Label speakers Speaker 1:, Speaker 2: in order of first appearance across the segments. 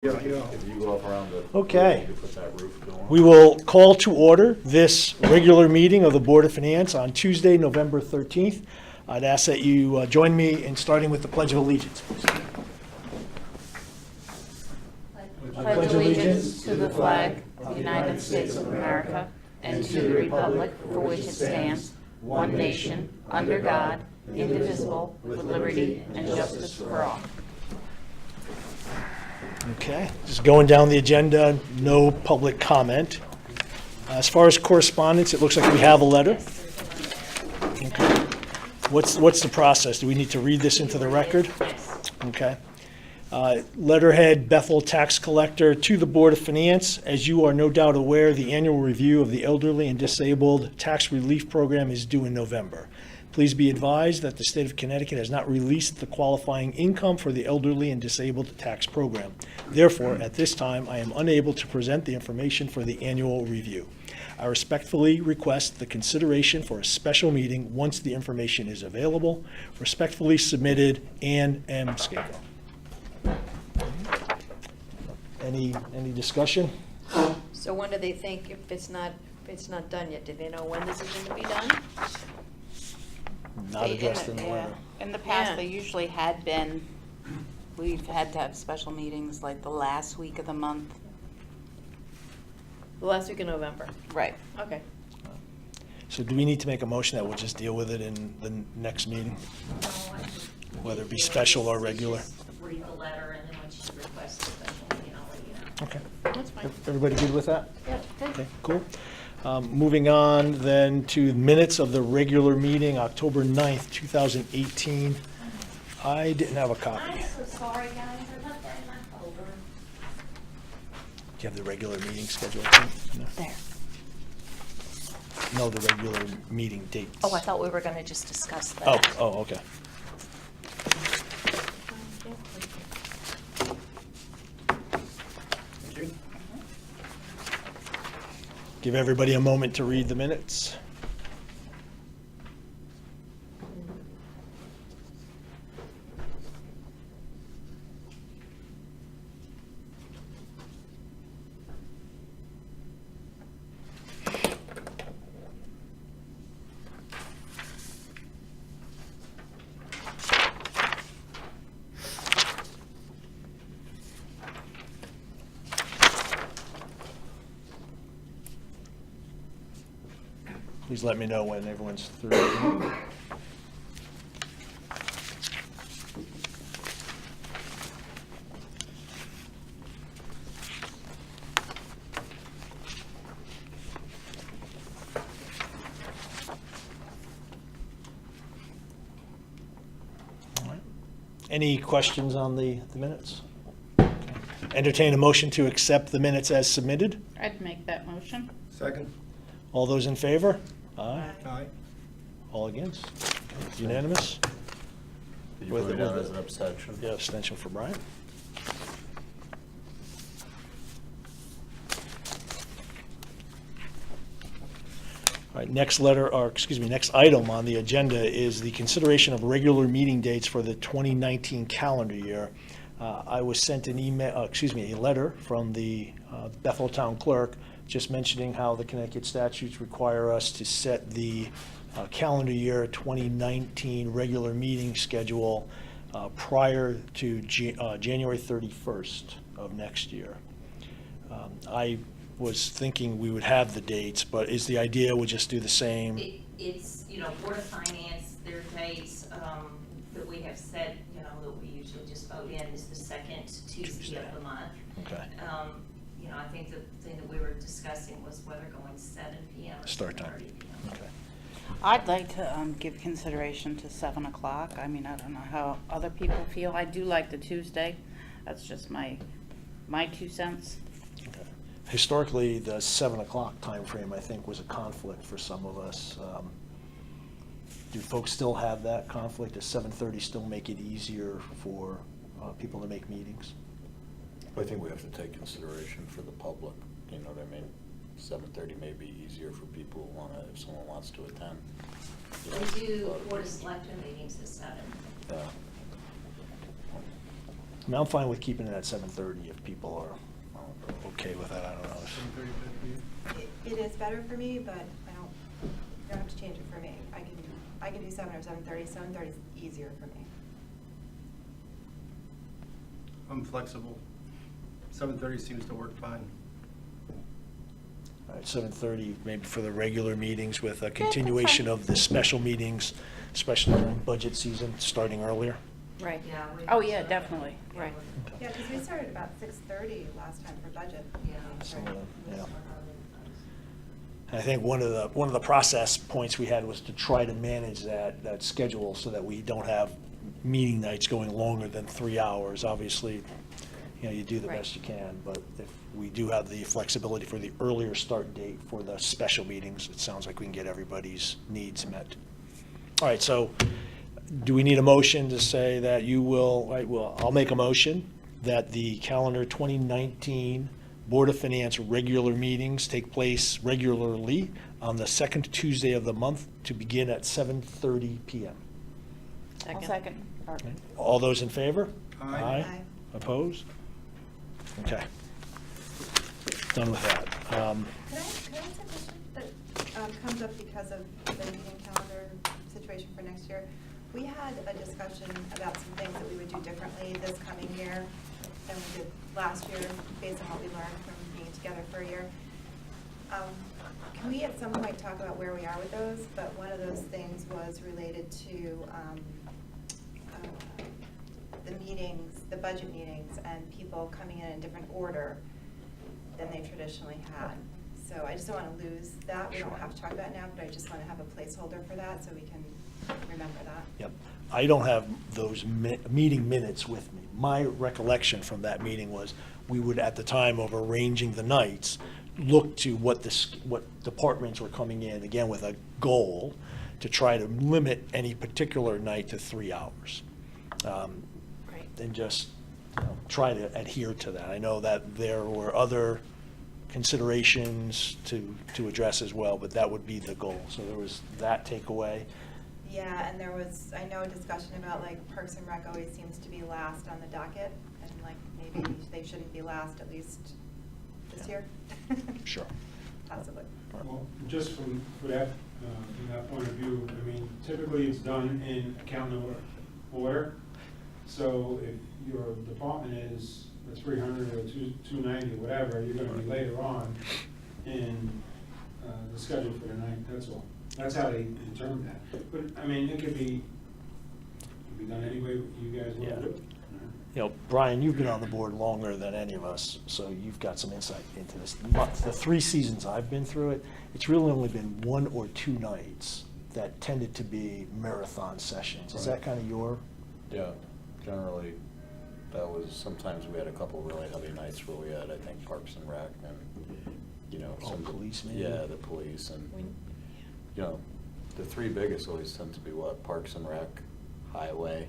Speaker 1: If you go up around the.
Speaker 2: Okay.
Speaker 1: You could put that roof going.
Speaker 2: We will call to order this regular meeting of the Board of Finance on Tuesday, November 13th. I'd ask that you join me in starting with the Pledge of Allegiance, please.
Speaker 3: Pledge allegiance to the flag of the United States of America and to the republic for which it stands, one nation, under God, indivisible, with liberty and justice for all.
Speaker 2: Okay, just going down the agenda, no public comment. As far as correspondence, it looks like we have a letter. Okay. What's the process? Do we need to read this into the record? Okay. Letterhead, Bethel Tax Collector to the Board of Finance. As you are no doubt aware, the annual review of the Elderly and Disabled Tax Relief Program is due in November. Please be advised that the state of Connecticut has not released the qualifying income for the Elderly and Disabled Tax Program. Therefore, at this time, I am unable to present the information for the annual review. I respectfully request the consideration for a special meeting once the information is available. Respectfully submitted, Ann M. Skako. Any discussion?
Speaker 4: So when do they think, if it's not done yet, do they know when this is going to be done?
Speaker 2: Not addressed in the letter.
Speaker 3: In the past,
Speaker 4: Yeah.
Speaker 3: they usually had been, we've had to have special meetings like the last week of the month.
Speaker 4: The last week of November.
Speaker 3: Right.
Speaker 4: Okay.
Speaker 2: So do we need to make a motion that we'll just deal with it in the next meeting? Whether it be special or regular?
Speaker 5: Read the letter, and then when she requests a special meeting, I'll let you know.
Speaker 2: Okay.
Speaker 4: That's fine.
Speaker 2: Everybody good with that?
Speaker 4: Yeah, good.
Speaker 2: Okay, cool. Moving on then to minutes of the regular meeting, October 9th, 2018. I didn't have a copy.
Speaker 5: I'm so sorry, guys, I left that in my folder.
Speaker 2: Do you have the regular meeting schedule? No?
Speaker 3: There.
Speaker 2: No, the regular meeting dates.
Speaker 3: Oh, I thought we were gonna just discuss that.
Speaker 2: Oh, okay. Give everybody a moment to read the minutes. Please let me know when everyone's through. All right. Any questions on the minutes? Okay. Entertain a motion to accept the minutes as submitted.
Speaker 3: I'd make that motion.
Speaker 1: Second?
Speaker 2: All those in favor? Aye.
Speaker 1: Aye.
Speaker 2: All against? Unanimous?
Speaker 1: Did you
Speaker 2: With
Speaker 1: put it
Speaker 2: it-
Speaker 1: down
Speaker 2: with
Speaker 1: as
Speaker 2: it.
Speaker 1: an abstention?
Speaker 2: Yeah, abstention for Brian. All right, next next item on the agenda is the consideration of regular meeting dates for the 2019 calendar year. I was sent a letter from the Bethel Town Clerk just mentioning how the Connecticut statutes require us to set the calendar year 2019 regular meeting schedule prior to January 31st of next year. I was thinking we would have the dates, but is the idea we'll just do the same?
Speaker 5: It's, Board of Finance, their dates, that we have set, that we usually just vote in is the second Tuesday of the month.
Speaker 2: Okay.
Speaker 5: I think the thing that we were discussing was whether going 7 PM or
Speaker 2: Start time.
Speaker 5: 7:30 PM.
Speaker 2: Okay.
Speaker 3: I'd like to give consideration to 7 o'clock. I mean, I don't know how other people feel. I do like the Tuesday. That's just my 2 cents.
Speaker 2: Okay. Historically, the 7 o'clock timeframe, I think, was a conflict for some of us. Do folks still have that conflict? Does 7:30 still make it easier for people to make meetings?
Speaker 1: I think we have to take consideration for the public, you know what I mean? 7:30 may be easier for people who wanna, if someone wants to attend. you know,
Speaker 5: We do
Speaker 1: but-
Speaker 5: Board of Selectmen meetings at 7.
Speaker 1: Yeah.
Speaker 2: mean, I'm fine with keeping it at 7:30 if people are okay with that, I don't know.
Speaker 6: It is better for me, but you don't have to change it for me. I can do 7 or 7:30. 7:30 is easier for me.
Speaker 7: I'm flexible. 7:30 seems to work fine.
Speaker 2: All right, 7:30 maybe for the regular meetings with a continuation of the special meetings, especially during budget season, starting earlier.
Speaker 3: Right.
Speaker 5: Yeah.
Speaker 3: Oh, yeah, definitely. Right.
Speaker 6: Yeah, because we started about 6:30 last time for budget.
Speaker 5: Yeah.
Speaker 2: Some of them, yeah. And I think one of the process points we had was to try to manage that schedule so that we don't have meeting nights going longer than 3 hours. Obviously, you do the
Speaker 3: Right.
Speaker 2: best you can, but if we do have the flexibility for the earlier start date for the special meetings, it sounds like we can get everybody's needs met. All right, so do we need a motion to say that you will, right, well, I'll make a motion that the calendar 2019 Board of Finance regular meetings take place regularly on the second Tuesday of the month to begin at 7:30 PM.
Speaker 3: I'll second.
Speaker 2: All those in favor?
Speaker 7: Aye.
Speaker 6: Aye.
Speaker 2: Opposed? Okay. Done with that.
Speaker 6: Could I ask a question that comes up because of the meeting calendar situation for next year? We had a discussion about some things that we would do differently this coming year than we did last year, based on what we learned from being together for a year. Can we at some point talk about where we are with those? But one of those things was related to the meetings, the budget meetings, and people coming in a different order than they traditionally had. So I just don't want to lose that. We don't
Speaker 2: Sure.
Speaker 6: have to talk about it now, but I just want to have a placeholder for that so we can remember that.
Speaker 2: Yep. I don't have those meeting minutes with me. My recollection from that meeting was we would, at the time of arranging the nights, look to what departments were coming in, again, with a goal to try to limit any particular night to 3 hours.
Speaker 3: Right.
Speaker 2: And just try to adhere to that. I know that there were other considerations to address as well, but that would be the goal. So there was that takeaway.
Speaker 6: Yeah, and there was, I know, a discussion about like Parks and Rec always seems to be last on the docket, and like maybe they shouldn't be last at least this
Speaker 2: Yeah.
Speaker 6: year.
Speaker 2: Sure.
Speaker 6: Possibly.
Speaker 8: Well, just from that point of view, I mean, typically it's done in account number order. So if your department is a 300 or 290, whatever, you're gonna be later on in the schedule for the night, that's all. That's how they determine that. But, I mean, it could be done any way you guys want
Speaker 2: Yeah.
Speaker 8: to do it.
Speaker 2: Brian, you've been on the board longer than any of us, so you've got some insight into this. The 3 seasons I've been through it, it's really only been 1 or 2 nights that tended to be marathon sessions. Is that
Speaker 1: Right.
Speaker 2: kind of your?
Speaker 1: Yeah, generally, that was, sometimes we had a couple really heavy nights where we had, I think, Parks and Rec and, some.
Speaker 2: Police maybe?
Speaker 1: Yeah, the police and, the 3 biggest always tend to be what? Parks and Rec, Highway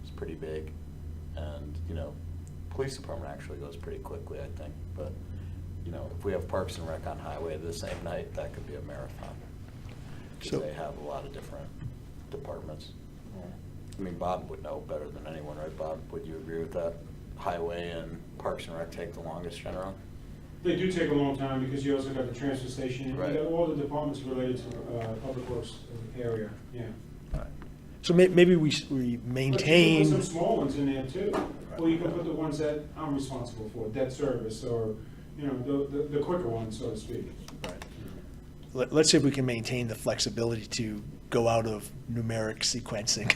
Speaker 1: is pretty big. And, police department actually goes pretty quickly, I think. But, if we have Parks and Rec on Highway the same night, that could be a marathon.
Speaker 2: So-
Speaker 1: Because they have a lot of different departments. I mean, Bob would know better than anyone, right, Bob? Would you agree with that? Highway and Parks and Rec take the longest generally?
Speaker 8: They do take a long time because you also got the transfer station. You
Speaker 1: Right.
Speaker 8: got all the departments related to public works area, yeah.
Speaker 2: So maybe we
Speaker 8: But you can
Speaker 2: maintain.
Speaker 8: put some small ones in there too. Or you can put the ones that I'm responsible for, debt service, or, the quicker ones, so to speak.
Speaker 2: Let's see if we can maintain the flexibility to go out of numeric sequencing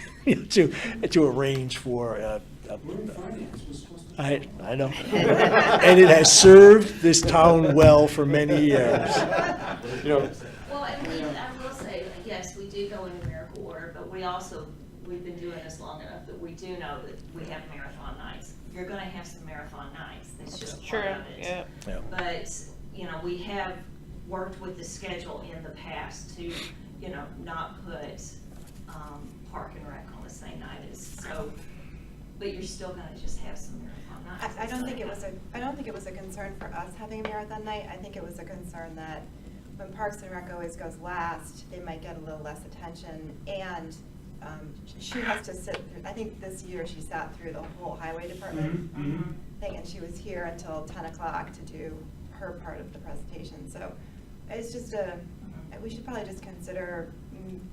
Speaker 2: to arrange for.
Speaker 8: We're in finance, we're supposed to.
Speaker 2: I know. And it has served this town well for many years.
Speaker 5: Well, and I will say, yes, we do go in numerical order, but we've been doing this long enough that we do know that we have marathon nights. You're gonna have some marathon nights, that's just part of it.
Speaker 2: Yeah.
Speaker 5: But, we have worked with the schedule in the past to, not put, Park and Rec on the same night as, so, but you're still gonna just have some marathon nights.
Speaker 6: I don't think it was a concern for us having a marathon night. I think it was a concern that when Parks and Rec always goes last, they might get a little less attention, and she has to sit through, I think this year she sat through the whole highway department thing, and she was here until 10 o'clock to do her part of the presentation. So it's just we should probably just consider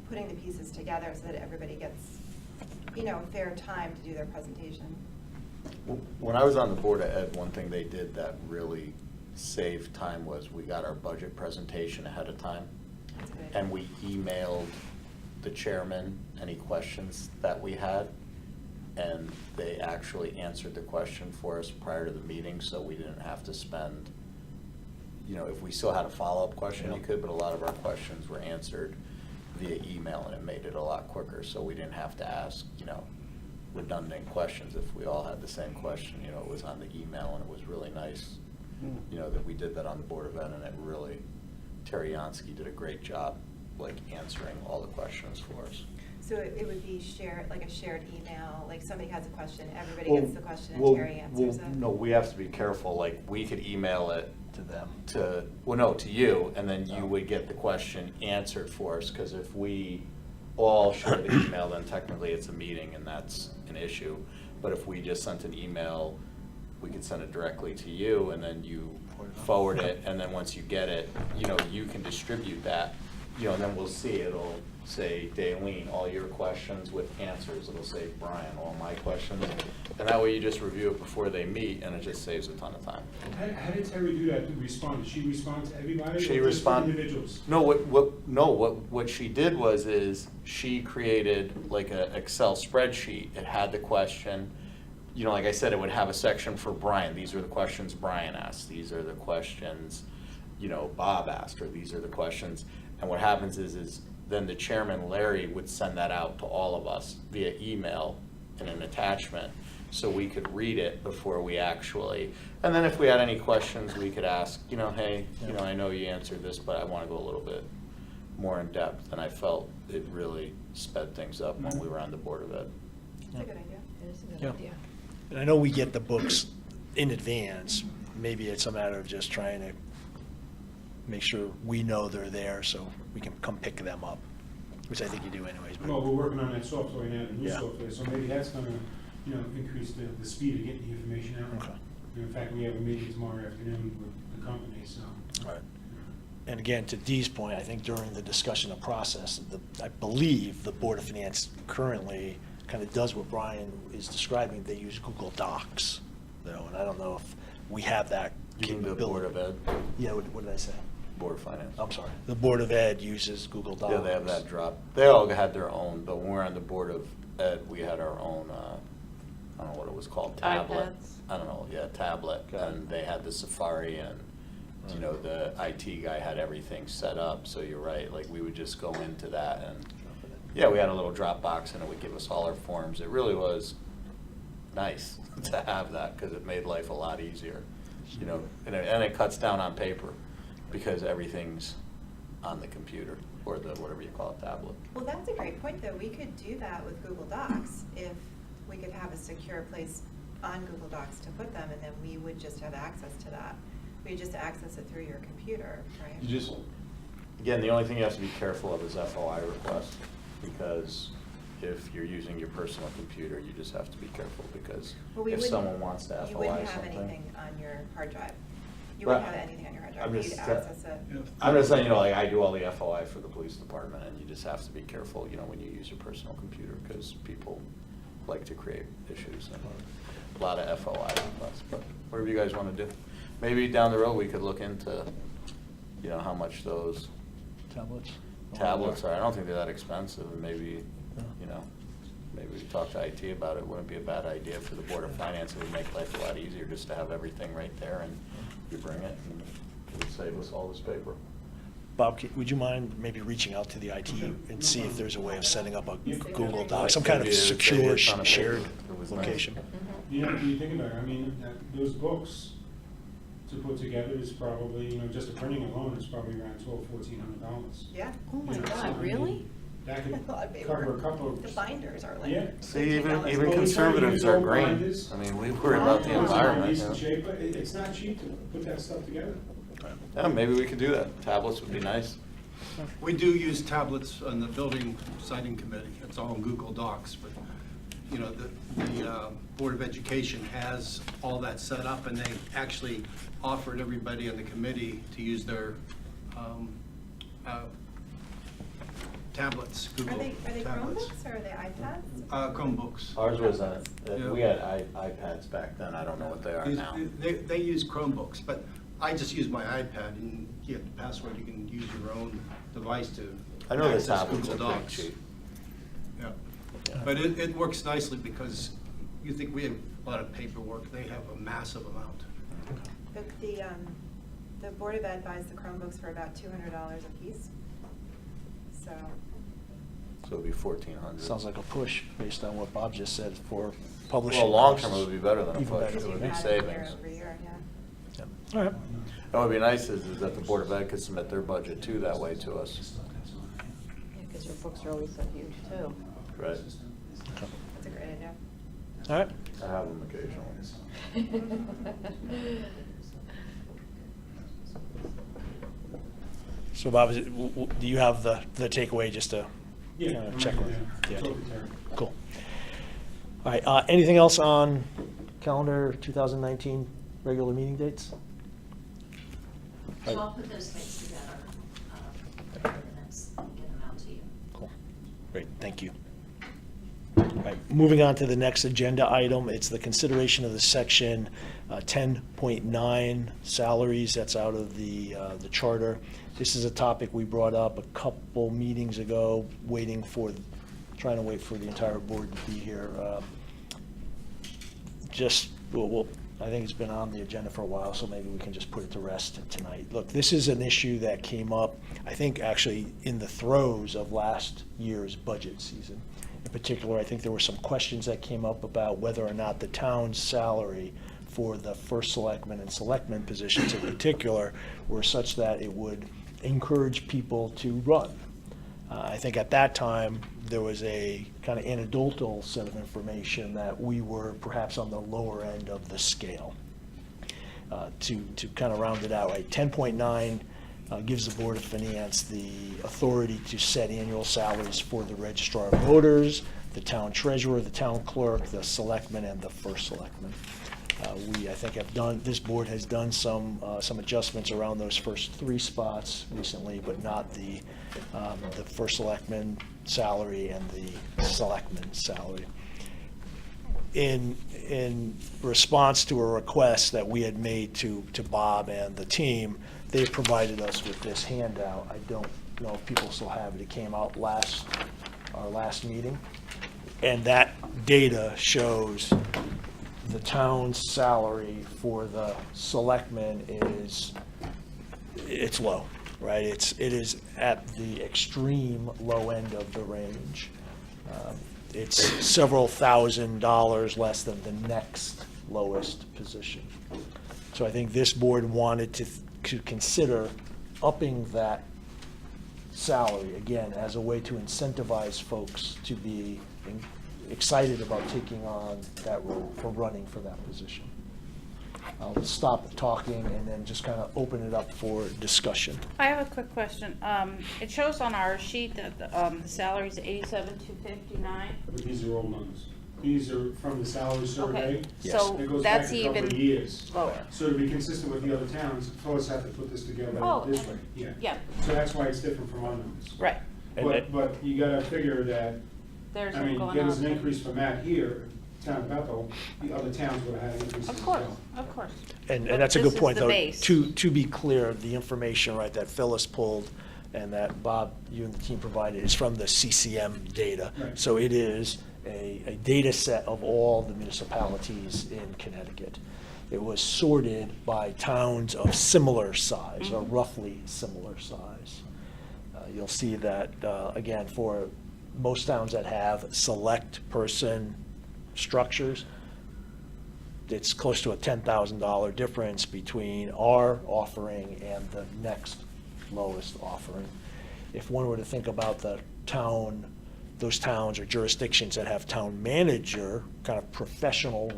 Speaker 6: putting the pieces together so that everybody gets, fair time to do their presentation.
Speaker 1: When I was on the Board of Ed, one thing they did that really saved time was we got our budget presentation ahead of time.
Speaker 6: That's good.
Speaker 1: And we emailed the chairman any questions that we had. And they actually answered the question for us prior to the meeting, so we didn't have to spend, if we still had a follow-up question, you could, but a lot of our questions were answered via email, and it made it a lot quicker, so we didn't have to ask, redundant questions if we all had the same question. It was on the email, and it was really nice, that we did that on the Board of Ed, and it really, Terry Yansky did a great job, answering all the questions for us.
Speaker 6: So it would be shared, like a shared email, like somebody has a question, everybody gets the question, and Terry answers it?
Speaker 1: No, we have to be careful, we could email it
Speaker 2: To them.
Speaker 1: to you, and then you would get the question answered for us, because if we all share the email, then technically it's a meeting, and that's an issue. But if we just sent an email, we could send it directly to you, and then you forward it, and then once you get it, you can distribute that, and then we'll see, it'll say, Daleen, all your questions with answers. It'll say, Brian, all my questions. And that way you just review it before they meet, and it just saves a ton of time.
Speaker 8: How did Terry do that, to respond? Did she respond to everybody?
Speaker 1: She
Speaker 8: or just
Speaker 1: individuals. No, what she did is she created like a Excel spreadsheet. It had the question, like I said, it would have a section for Brian. These are the questions Brian asked. These are the questions, Bob asked, or these are the questions. And what happens is then the chairman, Larry, would send that out to all of us via email in an attachment, so we could read it before we actually, and then if we had any questions, we could ask, hey, I know you answered this, but I want to go a little bit more in depth, and I felt it really sped things up when we were on the Board of Ed.
Speaker 6: That's a good idea.
Speaker 4: It is a good
Speaker 2: Yeah.
Speaker 4: idea.
Speaker 2: And I know we get the books in advance. Maybe it's a matter of just trying to make sure we know they're there so we can come pick them up, which I think you do anyways. but-
Speaker 8: Well, we're working on that software now, the new
Speaker 2: Yeah.
Speaker 8: software, so maybe that's gonna, increase the speed of getting the information out.
Speaker 2: Okay.
Speaker 8: In fact, we have a meeting tomorrow afternoon with the company, so.
Speaker 2: Right. And again, to Dee's point, I think during the discussion of process, I believe the Board of Finance currently kind of does what Brian is describing. They use Google Docs, and I don't know if we have that
Speaker 1: You mean
Speaker 2: capability.
Speaker 1: the Board of Ed,
Speaker 2: Yeah, what did I say?
Speaker 1: Board of Finance?
Speaker 2: I'm sorry. The Board of Ed uses Google Docs.
Speaker 1: Yeah, they have that drop. They all had their own, but when we were on the Board of Ed, we had our own, I don't know what it was called, tablet.
Speaker 3: iPads?
Speaker 1: I don't know, yeah, tablet, and they had the Safari, and, the IT guy had everything set up, so you're right, we would just go into that, and, yeah, we had a little Dropbox, and it would give us all our forms. It really was nice to have that, because it made life a lot easier, and it cuts down on paper, because everything's on the computer, or the, whatever you call it, tablet.
Speaker 6: Well, that's a great point, though. We could do that with Google Docs if we could have a secure place on Google Docs to put them, and then we would just have access to that. We just access it through your computer, right?
Speaker 1: You just, again, the only thing you have to be careful of is FOI requests, because if you're using your personal computer, you just have to be careful, because
Speaker 6: Well, we
Speaker 1: if
Speaker 6: wouldn't-
Speaker 1: someone wants to
Speaker 6: You
Speaker 1: FOI
Speaker 6: wouldn't have
Speaker 1: something.
Speaker 6: anything on your hard drive. You wouldn't
Speaker 1: Right.
Speaker 6: have anything on your hard
Speaker 1: I'm
Speaker 6: drive. You'd
Speaker 1: just,
Speaker 6: access it.
Speaker 1: I'm just saying, I do all the FOI for the police department, and you just have to be careful, when you use your personal computer, because people like to create issues, and a lot of FOI requests, but whatever you guys want to do. Maybe down the road, we could look into, how much those tablets are. I don't think they're that expensive, and maybe, maybe we talk to IT about it. Wouldn't be a bad idea for the Board of Finance. It would make life a lot easier just to have everything right there, and you bring it, and it would save us all this paper.
Speaker 2: Bob, would you mind maybe reaching out to the IT and see if there's a way of setting up a Google Doc, some kind of
Speaker 1: Maybe it would save you
Speaker 2: secure
Speaker 1: a ton of
Speaker 2: shared
Speaker 1: paper. It was nice.
Speaker 2: location?
Speaker 8: You think about it, those books to put together is probably, just the printing alone is probably around $1,200-$1,400.
Speaker 6: Yeah.
Speaker 4: Oh my
Speaker 8: You know, so, I
Speaker 4: God,
Speaker 8: mean,
Speaker 4: really?
Speaker 8: That
Speaker 6: A lot of
Speaker 8: could
Speaker 6: paper.
Speaker 8: cover a couple of.
Speaker 6: The binders are like.
Speaker 8: Yeah.
Speaker 1: See, even
Speaker 6: $15.
Speaker 1: even
Speaker 8: Well, we try to
Speaker 1: conservatives
Speaker 8: use
Speaker 1: are
Speaker 8: old
Speaker 1: green.
Speaker 8: binders.
Speaker 1: I mean, we worry about the
Speaker 8: Those are in
Speaker 1: environment.
Speaker 8: decent shape, but it's not cheap to put that stuff together.
Speaker 1: Yeah, maybe we could do that. Tablets would be nice.
Speaker 7: We do use tablets on the building siting committee. It's all in Google Docs, but, you know, the Board of Education has all that set up, and they actually offered everybody on the committee to use their tablets,
Speaker 6: Are
Speaker 7: Google
Speaker 6: they
Speaker 7: tablets.
Speaker 6: Chromebooks or are they iPads?
Speaker 7: Chromebooks.
Speaker 1: Ours was,
Speaker 7: Yeah.
Speaker 1: we had iPads back then, I don't know what they are
Speaker 7: These-
Speaker 1: now.
Speaker 7: They use Chromebooks, but I just use my iPad, and you have the password, you can use your own device to
Speaker 1: I know the
Speaker 7: access
Speaker 1: tablets
Speaker 7: Google
Speaker 1: are pretty
Speaker 7: Docs.
Speaker 1: cheap.
Speaker 7: Yeah, but it works nicely because you think we have a lot of paperwork, they have a massive amount.
Speaker 6: The Board of Ed buys the Chromebooks for about $200 a piece. So,
Speaker 1: So it'd be 1,400.
Speaker 2: Sounds like a push based on what Bob just said for publishing.
Speaker 1: Well, long term, it
Speaker 2: costs.
Speaker 1: would be better than a
Speaker 2: Even
Speaker 1: push,
Speaker 2: better.
Speaker 1: it would
Speaker 6: you
Speaker 1: be
Speaker 6: have it year
Speaker 1: savings.
Speaker 6: over year, yeah.
Speaker 2: Yeah. All right.
Speaker 1: What would be nice is that the Board of Ed could submit their budget too that way to us,
Speaker 3: Yeah, because your books are always so huge, too.
Speaker 1: right?
Speaker 2: Okay.
Speaker 6: That's a great idea.
Speaker 2: All right.
Speaker 1: I have them occasionally.
Speaker 2: So Bob, do you have the takeaway just to
Speaker 8: Yeah.
Speaker 2: kinda check with?
Speaker 8: Yeah, totally, Terry.
Speaker 2: Cool. All right, anything else on calendar 2019 regular meeting dates?
Speaker 5: So I'll put those dates together, minutes, and get them out to you.
Speaker 2: Cool. Great, thank you. All right, moving on to the next agenda item, it's the consideration of the section 10.9 salaries, that's out of the charter. This is a topic we brought up a couple meetings ago, trying to wait for the entire board to be here. I think it's been on the agenda for a while, so maybe we can just put it to rest tonight. Look, this is an issue that came up, I think, actually in the throes of last year's budget season. In particular, I think there were some questions that came up about whether or not the town's salary for the first selectman and selectman positions in particular were such that it would encourage people to run. I think at that time, there was a kind of anecdotal set of information that we were perhaps on the lower end of the scale. To kind of round it out, right, 10.9 gives the Board of Finance the authority to set annual salaries for the registrar of voters, the town treasurer, the town clerk, the selectman, and the first selectman. I think this board has done some adjustments around those first three spots recently, but not the first selectman salary and the selectman salary. In response to a request that we had made to Bob and the team, they provided us with this handout. I don't know if people still have it. It came out our last meeting. And that data shows the town's salary for the selectmen it's low, right? It is at the extreme low end of the range. It's several $1,000s less than the next lowest position. So I think this board wanted to consider upping that salary, again, as a way to incentivize folks to be excited about taking on that role, for running for that position. I'll stop talking and then just kind of open it up for discussion.
Speaker 3: I have a quick question. It shows on our sheet that the salary's $87,259.
Speaker 8: But these are old numbers. These are from the salary survey.
Speaker 3: Okay,
Speaker 2: Yes.
Speaker 3: so
Speaker 8: It goes back
Speaker 3: that's
Speaker 8: a couple
Speaker 3: even
Speaker 8: of years.
Speaker 3: lower.
Speaker 8: So to be consistent with the other towns, fellows have to put this together
Speaker 3: Oh,
Speaker 8: this way. Yeah.
Speaker 3: Yeah,
Speaker 8: So that's why it's different from our numbers.
Speaker 3: right.
Speaker 8: But you gotta figure that,
Speaker 3: There's
Speaker 8: I
Speaker 3: one
Speaker 8: mean,
Speaker 3: going
Speaker 8: there was
Speaker 3: on.
Speaker 8: an increase from that here, town of Bethel, the other towns would have had increases as
Speaker 3: Of course,
Speaker 8: well.
Speaker 3: of course.
Speaker 2: And
Speaker 3: But
Speaker 2: that's a
Speaker 3: this
Speaker 2: good
Speaker 3: is
Speaker 2: point,
Speaker 3: the
Speaker 2: though.
Speaker 3: base.
Speaker 2: To be clear, the information, right, that Phyllis pulled and that Bob, you and the team provided is from the CCM data.
Speaker 8: Right.
Speaker 2: So it is a data set of all the municipalities in Connecticut. It was sorted by towns of similar size, or roughly similar size. You'll see that, again, for most towns that have select person structures, it's close to a $10,000 difference between our offering and the next lowest offering. If one were to think about those towns or jurisdictions that have town manager, kind of professional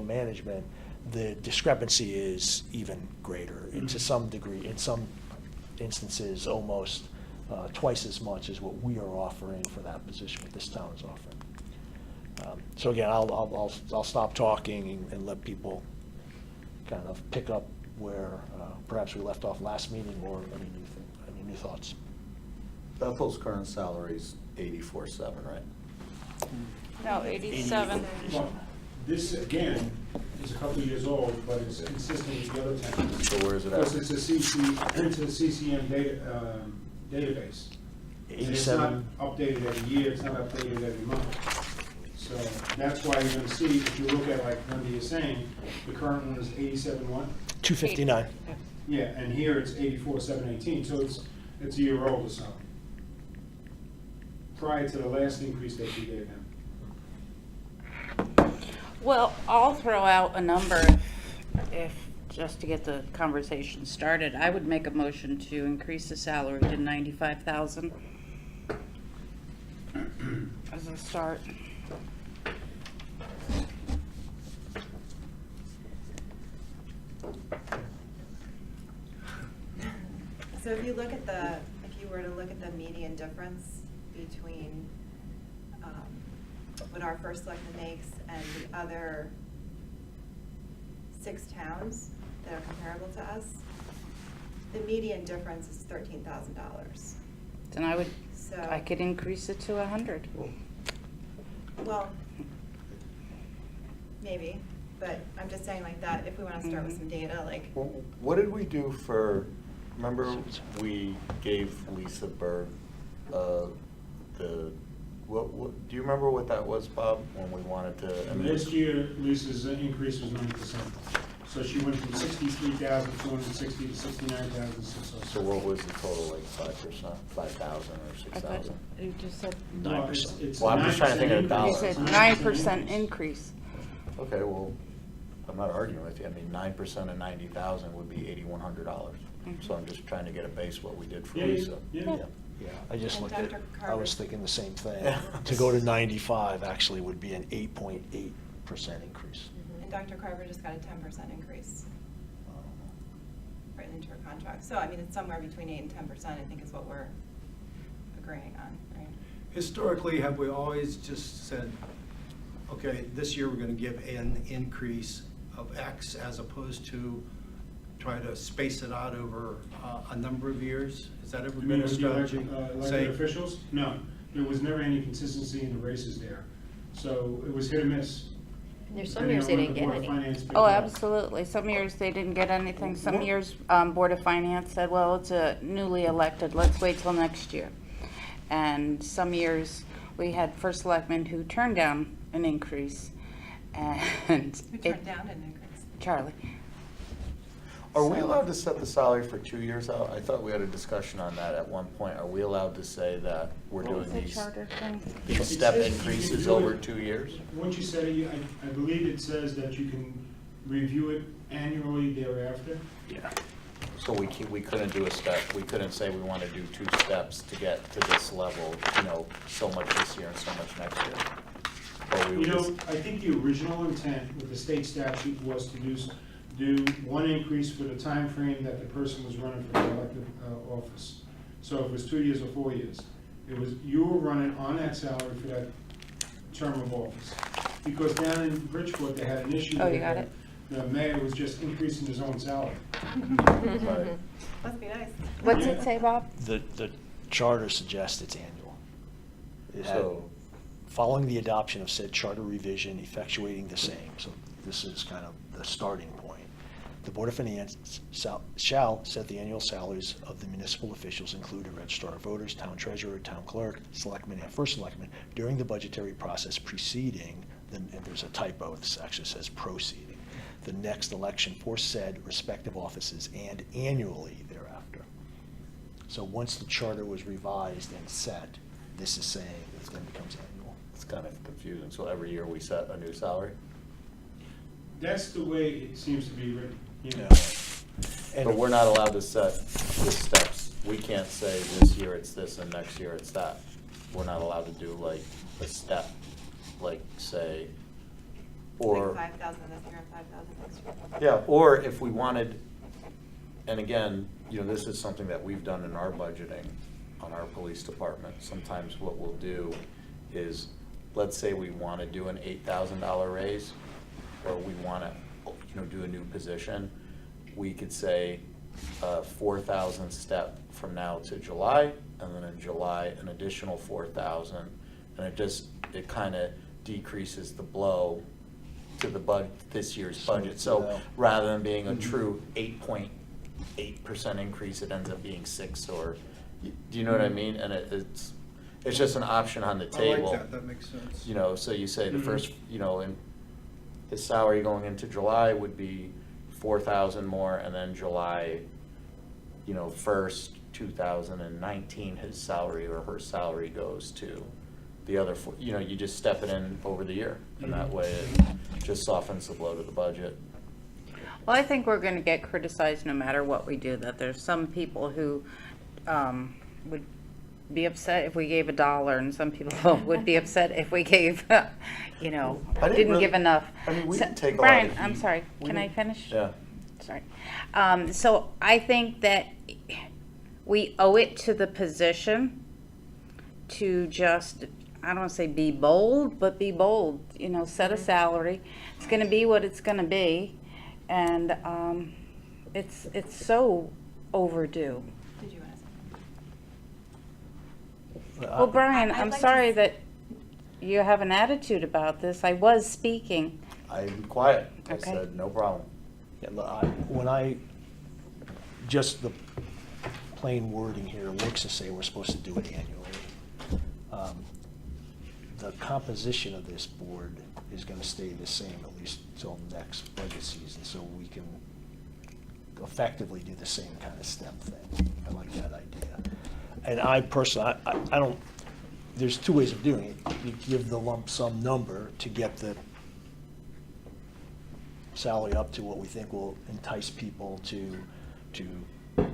Speaker 2: management, the discrepancy is even greater, and to some degree, in some instances, almost twice as much as what we are offering for that position, what this town is offering. So again, I'll stop talking and let people kind of pick up where perhaps we left off last meeting, or any new thoughts.
Speaker 1: Bethel's current salary's 84.7, right?
Speaker 3: No, 87.
Speaker 8: Well, this, again, is a couple of years old, but it's consistent with the other towns.
Speaker 1: So where is it
Speaker 8: Because
Speaker 1: at?
Speaker 8: it's into the CCM database. And it's not
Speaker 2: 87.
Speaker 8: updated every year, it's not updated every month. So that's why you're gonna see, if you look at, like Wendy is saying, the current one is 87 what?
Speaker 2: 259.
Speaker 8: Yeah, and here it's 84,718, so it's a year old or so. Prior to the last increase that you gave him.
Speaker 3: Well, I'll throw out a number if, just to get the conversation started. I would make a motion to increase the salary to 95,000 as a start.
Speaker 6: So if you look at the, if you were to look at the median difference between what our first selectman makes and the other 6 towns that are comparable to us, the median difference is $13,000.
Speaker 3: Then I
Speaker 6: So,
Speaker 3: could increase it to 100.
Speaker 6: well, maybe, but I'm just saying like that, if we want to start with some data, like,
Speaker 1: Well, what did we do for, remember we gave Lisa Berg, do you remember what that was, Bob, when we wanted to? I mean,
Speaker 8: Last year, Lisa's increase was 9%. So she went from 63,260 to 69,606.
Speaker 1: So what was the total, like 5%, 5,000 or
Speaker 3: I thought
Speaker 1: 6,000?
Speaker 3: you just said,
Speaker 8: Well,
Speaker 2: 9%.
Speaker 8: it's
Speaker 1: Well, I'm just trying to think of a
Speaker 8: 9%
Speaker 1: dollar.
Speaker 3: you
Speaker 8: increase.
Speaker 3: said
Speaker 8: It's a
Speaker 3: 9% increase.
Speaker 1: Okay, well, I'm not arguing with you. I mean, 9% of 90,000 would be $8,100. So I'm just trying to get a base what we did for
Speaker 8: Yeah,
Speaker 1: Lisa.
Speaker 8: yeah.
Speaker 2: Yeah, I just
Speaker 6: And
Speaker 2: looked at,
Speaker 6: Dr.
Speaker 2: I
Speaker 6: Carver-
Speaker 2: was thinking the same thing.
Speaker 1: Yeah.
Speaker 2: To go to 95 actually would be an 8.8% increase.
Speaker 6: and Dr. Carver just got a 10% increase written into her contract. So, I mean, it's somewhere between 8 and 10%, I think is what we're agreeing on, right?
Speaker 7: Historically, have we always just said, okay, this year we're gonna give an increase of X as opposed to try to space it out over a number of years? Has that ever
Speaker 8: You
Speaker 7: been
Speaker 8: mean
Speaker 7: a
Speaker 8: with the
Speaker 7: strategy?
Speaker 8: elected
Speaker 7: Say,
Speaker 8: officials? No, there was never any consistency in the races there. So it was hit or miss.
Speaker 4: And there's some
Speaker 8: depending
Speaker 4: years
Speaker 8: on
Speaker 4: they
Speaker 8: when
Speaker 4: didn't
Speaker 8: the
Speaker 4: get
Speaker 8: Board of
Speaker 4: any.
Speaker 8: Finance picked
Speaker 3: Oh,
Speaker 8: it up.
Speaker 3: absolutely. Some years they didn't get anything. Some
Speaker 8: What-
Speaker 3: years, Board of Finance said, well, it's a newly elected, let's wait till next year. And some years, we had first selectmen who turned down an increase, and
Speaker 6: Who
Speaker 3: it,
Speaker 6: turned down an increase?
Speaker 3: Charlie.
Speaker 1: Are we allowed to set the salary for 2 years out? I thought we had a discussion on that at one point. Are we allowed to say that we're
Speaker 3: What was
Speaker 1: doing
Speaker 3: the
Speaker 1: these
Speaker 3: charter thing?
Speaker 1: these step
Speaker 8: It says you
Speaker 1: increases
Speaker 8: can do
Speaker 1: over
Speaker 8: it-
Speaker 1: 2 years?
Speaker 8: Once you set it, I believe it says that you can review it annually thereafter.
Speaker 2: Yeah.
Speaker 1: So we couldn't do a step, we couldn't say we want to do 2 steps to get to this level, so much this year and so much next year? Or we
Speaker 8: You
Speaker 1: would
Speaker 8: know,
Speaker 1: just,
Speaker 8: I think the original intent with the state statute was to do one increase for the time frame that the person was running for the elected office. So if it was 2 years or 4 years, it was, you were running on that salary for that term of office. Because down in Bridgeport, they had an issue.
Speaker 3: Oh, you
Speaker 8: where
Speaker 3: got it.
Speaker 8: The mayor was just increasing his own salary.
Speaker 1: Right.
Speaker 6: Must be nice.
Speaker 3: What's
Speaker 8: Yeah.
Speaker 3: it say, Bob?
Speaker 2: The charter suggests it's annual. It had-
Speaker 1: So,
Speaker 2: Following the adoption of said charter revision, effectuating the same, so this is kind of the starting point. The Board of Finance shall set the annual salaries of the municipal officials, including registrar of voters, town treasurer, town clerk, selectmen, and first selectmen, during the budgetary process preceding, and there's a typo, this actually says proceeding, the next election for said respective offices, and annually thereafter. So once the charter was revised and set, this is saying it then becomes annual.
Speaker 1: it's kind of confusing. So every year we set a new salary?
Speaker 8: That's the way it seems to be written. you know.
Speaker 2: And-
Speaker 1: But we're not allowed to set the steps. We can't say this year it's this and next year it's that. We're not allowed to do like a step, like say, or.
Speaker 6: Like 5,000 this year and 5,000 next year.
Speaker 1: Yeah, or if we wanted, and again, you know, this is something that we've done in our budgeting on our police department. Sometimes what we'll do is, let's say we want to do an $8,000 raise, or we want to, you know, do a new position, we could say 4,000 step from now to July, and then in July, an additional 4,000. And it kind of decreases the blow to the this year's budget. So rather than being a true 8.8% increase, it ends up being 6, or, do you know what I mean? And it's just an option on the
Speaker 7: I
Speaker 1: table.
Speaker 7: like that, that makes sense.
Speaker 1: You know, so you say the first, you know, and his salary going into July would be 4,000 more, and then July, you know, 1st, 2019, his salary or her salary goes to the other, you know, you just step it in over the year, and that way it just softens the blow to the budget.
Speaker 3: Well, I think we're gonna get criticized no matter what we do, that there's some people who would be upset if we gave $1, and some people would be upset if we gave, you know,
Speaker 1: I didn't
Speaker 3: didn't
Speaker 1: really-
Speaker 3: give enough.
Speaker 1: I mean, we
Speaker 3: So-
Speaker 1: didn't take a lot
Speaker 3: Brian,
Speaker 1: of
Speaker 3: I'm
Speaker 1: heat.
Speaker 3: sorry,
Speaker 1: We
Speaker 3: can I
Speaker 1: didn't-
Speaker 3: finish?
Speaker 1: Yeah.
Speaker 3: Sorry. So I think that we owe it to the position to just, I don't want to say be bold, but be bold, you know, set a salary. It's going to be what it's going to be. And it's so overdue.
Speaker 6: Did you want to say?
Speaker 3: Well, Brian,
Speaker 6: I'd
Speaker 3: I'm
Speaker 6: like to
Speaker 3: sorry
Speaker 6: s-
Speaker 3: that you have an attitude about this. I was speaking.
Speaker 1: I'm quiet. I
Speaker 3: Okay.
Speaker 1: said, no problem.
Speaker 2: Yeah, look, just the plain wording here looks to say we're supposed to do it annually. The composition of this board is gonna stay the same at least till next budget season, so we can effectively do the same kind of step thing. I like that idea. And I personally, I don't, there's two ways of doing it. You give the lump sum number to get the salary up to what we think will entice people to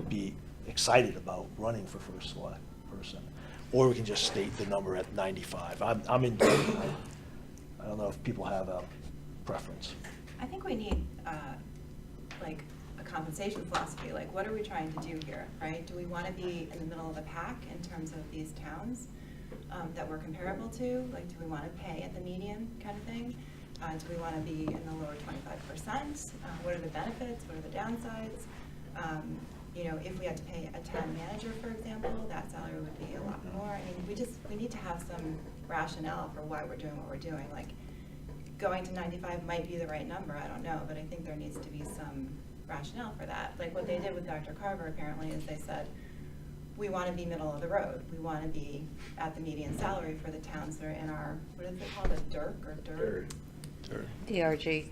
Speaker 2: be excited about running for first select person. Or we can just state the number at 95. I'm in, I don't know if people have a preference.
Speaker 6: I think we need, like, a compensation philosophy, like, what are we trying to do here, right? Do we want to be in the middle of the pack in terms of these towns that we're comparable to? Like, do we want to pay at the median kind of thing? Do we want to be in the lower 25%? What are the benefits? What are the downsides? You know, if we had to pay a town manager, for example, that salary would be a lot more. I mean, we need to have some rationale for why we're doing what we're doing. Like, going to 95 might be the right number, I don't know, but I think there needs to be some rationale for that. Like what they did with Dr. Carver apparently is they said, we want to be middle of the road. We want to be at the median salary for the towns that are in our, what is it called, a DIRC or DIRC?
Speaker 3: DRG.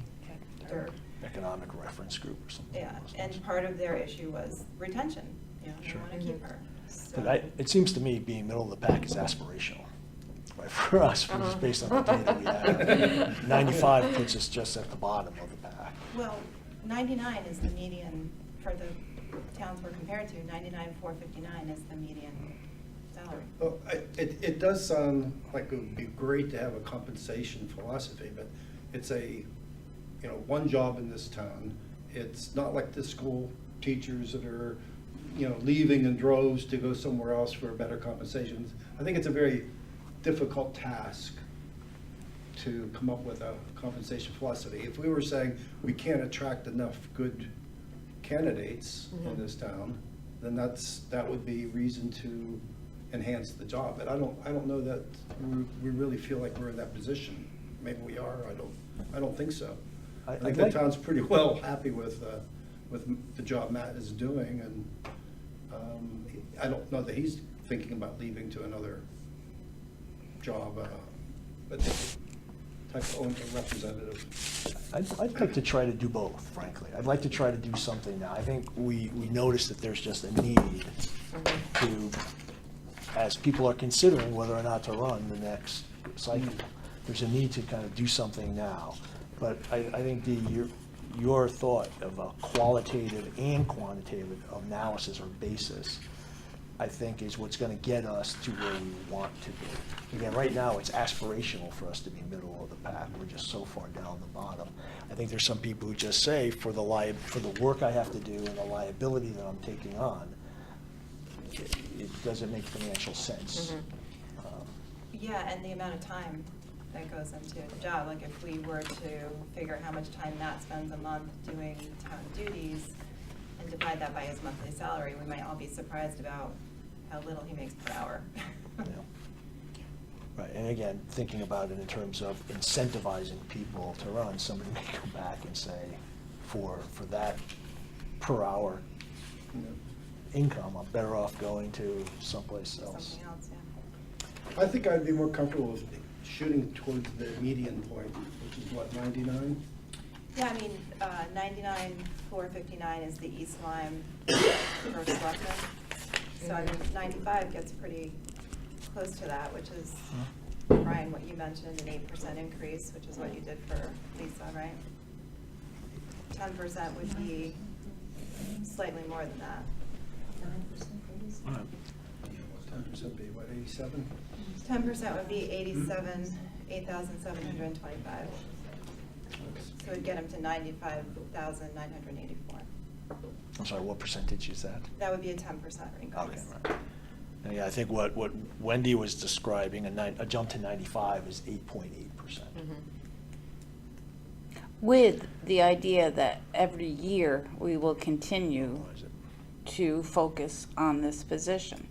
Speaker 6: DIRC.
Speaker 2: Economic reference group or something.
Speaker 6: Yeah, and part of their issue was retention, you know, they
Speaker 2: Sure.
Speaker 6: want to keep her. So-
Speaker 2: But it seems to me being middle of the pack is aspirational, right, for us, just based on the data we have. 95 puts us just at the bottom of the pack.
Speaker 6: Well, 99 is the median for the towns we're compared to. 99,459 is the median salary.
Speaker 7: Well, it does sound like it would be great to have a compensation philosophy, but it's one job in this town. It's not like the school teachers that are, leaving in droves to go somewhere else for better compensation. I think it's a very difficult task to come up with a compensation philosophy. If we were saying we can't attract enough good candidates in this town, then that would be reason to enhance the job. But I don't know that we really feel like we're in that position. Maybe we are. I don't think so. I think the town's pretty well happy with the job Matt is doing, and I don't know that he's thinking about leaving to another job, but type of owner representative.
Speaker 2: I'd like to try to do both, frankly. I'd like to try to do something now. I think we noticed that there's just a need to, as people are considering whether or not to run the next cycle, there's a need to kind of do something now. But I think your thought of a qualitative and quantitative analysis or basis I think, is what's gonna get us to where we want to be. Again, right now, it's aspirational for us to be middle of the pack. We're just so far down the bottom. I think there's some people who just say, for the work I have to do and the liability that I'm taking on, it doesn't make financial sense.
Speaker 6: Yeah, and the amount of time that goes into the job, like if we were to figure out how much time Matt spends a month doing town duties and divide that by his monthly salary, we might all be surprised about how little he makes per hour.
Speaker 2: Yeah. Right, and again, thinking about it in terms of incentivizing people to run, somebody may come back and say, for that per hour income, I'm better off going to someplace else.
Speaker 6: Something else, yeah.
Speaker 9: I think I'd be more comfortable with shooting towards the median point, which is what, 99?
Speaker 6: Yeah, I mean, 99,459 is the East Lyme for selectmen. So I mean, 95 gets pretty close to that, which is, Brian, what you mentioned, an 8% increase, which is what you did for Lisa, right? 10% would be slightly more than that.
Speaker 9: 10% be what, 87?
Speaker 6: 10% would be 8,725. So it'd get him to 95,984.
Speaker 2: I'm sorry, what percentage is that?
Speaker 6: That would be a 10% increase.
Speaker 2: Okay, right. And yeah, I think what Wendy was describing, a jump to 95 is 8.8%.
Speaker 3: With the idea that every year we will continue
Speaker 2: What is it?
Speaker 3: to focus on this position.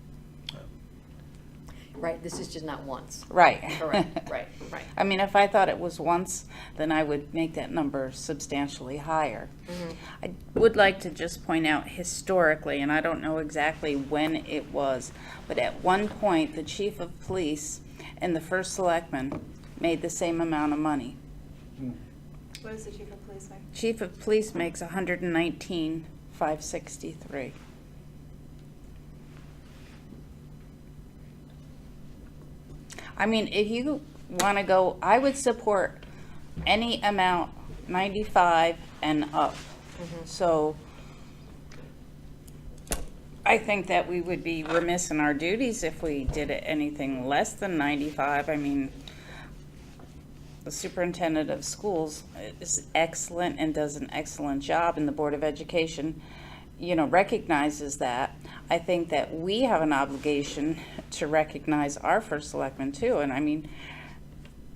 Speaker 4: Right, this is just not once.
Speaker 3: Right.
Speaker 4: Correct, right.
Speaker 3: I mean, if I thought it was once, then I would make that number substantially higher. I would like to just point out historically, and I don't know exactly when it was, but at one point, the chief of police and the first selectman made the same amount of money.
Speaker 6: What does the chief of police make?
Speaker 3: Chief of police makes $119,563. I mean, if you want to go, I would support any amount 95 and up. So I think that we would be remiss in our duties if we did it anything less than 95. I mean, the superintendent of schools is excellent and does an excellent job, and the Board of Education, you know, recognizes that. I think that we have an obligation to recognize our first selectman too. And I mean,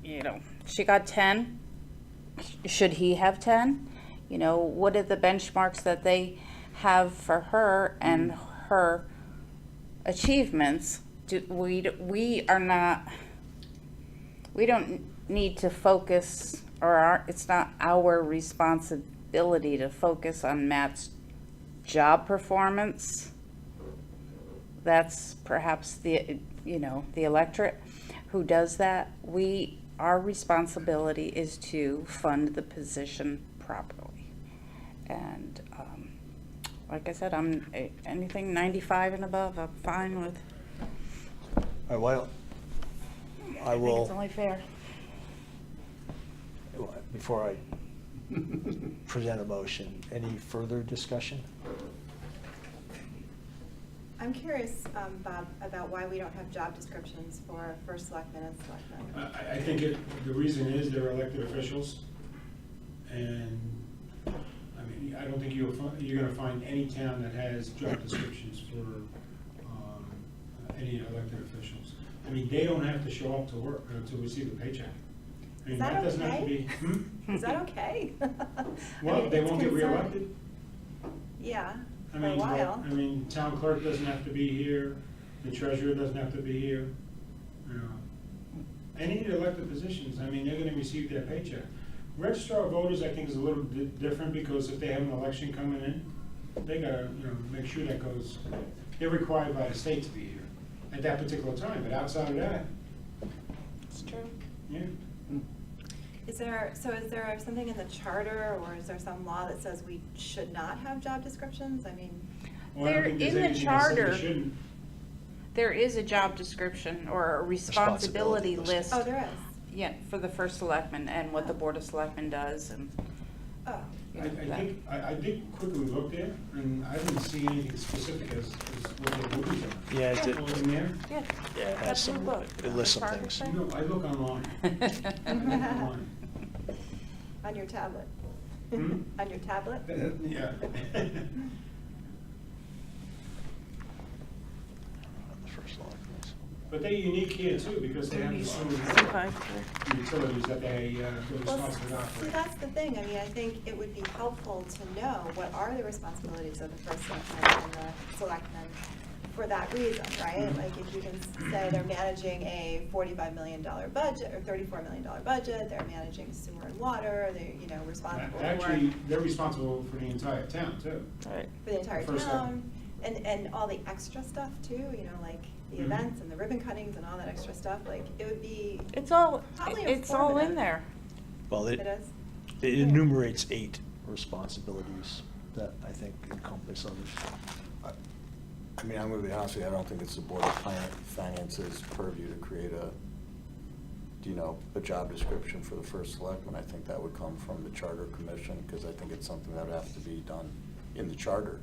Speaker 3: you know, she got 10. Should he have 10? You know, what are the benchmarks that they have for her and her achievements? We don't need to focus, it's not our responsibility to focus on Matt's job performance. That's perhaps the electorate who does that. Our responsibility is to fund the position properly. And like I said, anything 95 and above, I'm fine with.
Speaker 2: All right, well, I
Speaker 3: think
Speaker 2: will.
Speaker 3: it's only fair.
Speaker 2: Before I present a motion, any further discussion?
Speaker 6: I'm curious, Bob, about why we don't have job descriptions for first selectmen and selectmen.
Speaker 8: I think the reason is they're elected officials, and, I mean, I don't think you're gonna find any town that has job descriptions for any elected officials. I mean, they don't have to show up to work to receive a paycheck. I mean,
Speaker 6: Is that
Speaker 8: doesn't have to
Speaker 6: okay?
Speaker 8: be.
Speaker 6: Is that okay? I
Speaker 8: Well,
Speaker 6: mean,
Speaker 8: they
Speaker 6: it's
Speaker 8: won't get
Speaker 6: concerning.
Speaker 8: reelected.
Speaker 6: Yeah,
Speaker 8: I
Speaker 6: for a
Speaker 8: mean,
Speaker 6: while.
Speaker 8: I mean, town clerk doesn't have to be here, the treasurer doesn't have to be here, you know. Any of the elected positions, I mean, they're gonna receive their paycheck. Registrar of voters, I think, is a little bit different, because if they have an election coming in, they gotta, you know, make sure that goes, they're required by the state to be here at that particular time, but outside of that,
Speaker 3: It's true.
Speaker 8: yeah.
Speaker 6: Is there something in the charter, or is there some law that says we should not have job descriptions? I mean,
Speaker 8: Well, I don't think there's
Speaker 3: In the
Speaker 8: anything that says we
Speaker 3: charter,
Speaker 8: shouldn't.
Speaker 3: there is a job description or a responsibility
Speaker 2: Responsibility
Speaker 3: list.
Speaker 6: oh, there is?
Speaker 3: Yeah, for the first selectman and what the Board of Selectmen does, and
Speaker 6: Oh,
Speaker 8: I did quickly look there, and I didn't see anything specific as what the movies are.
Speaker 2: Yeah, it did.
Speaker 8: Oh, in there?
Speaker 3: Yeah.
Speaker 2: Yeah, it has
Speaker 3: That's
Speaker 2: some,
Speaker 3: what we
Speaker 2: it lists some
Speaker 3: look.
Speaker 2: things.
Speaker 8: You know, I look online. I look online.
Speaker 6: On your tablet?
Speaker 8: Hmm?
Speaker 6: On your tablet?
Speaker 8: Yeah.
Speaker 2: The first line, please.
Speaker 8: But they're unique here too, because they have their own utilities that they're
Speaker 6: Well,
Speaker 8: responsible for
Speaker 6: see,
Speaker 8: operating.
Speaker 6: that's the thing, I mean, I think it would be helpful to know what are the responsibilities of the first selectman and the selectmen for that reason, right?
Speaker 8: Mhm.
Speaker 6: Like, if you can say they're managing a $45 million budget, or $34 million budget, they're managing sewer and water, they're, you know, responsible for.
Speaker 8: Actually, they're responsible for the entire town too.
Speaker 3: Right.
Speaker 6: For the entire
Speaker 8: First
Speaker 6: town, and all the extra stuff too, you know, like the
Speaker 8: Mhm.
Speaker 6: events and the ribbon cuttings and all that extra stuff, like, it would be,
Speaker 3: It's all
Speaker 6: Probably
Speaker 3: in
Speaker 6: informative.
Speaker 3: there.
Speaker 2: Well,
Speaker 6: it is.
Speaker 2: it enumerates 8 responsibilities that I think encompass others.
Speaker 1: I mean, I'm gonna be honest with you, I don't think it's the Board of Finance's purview to create a job description for the first selectman. I think that would come from the Charter Commission, because I think it's something that would have to be done in the charter.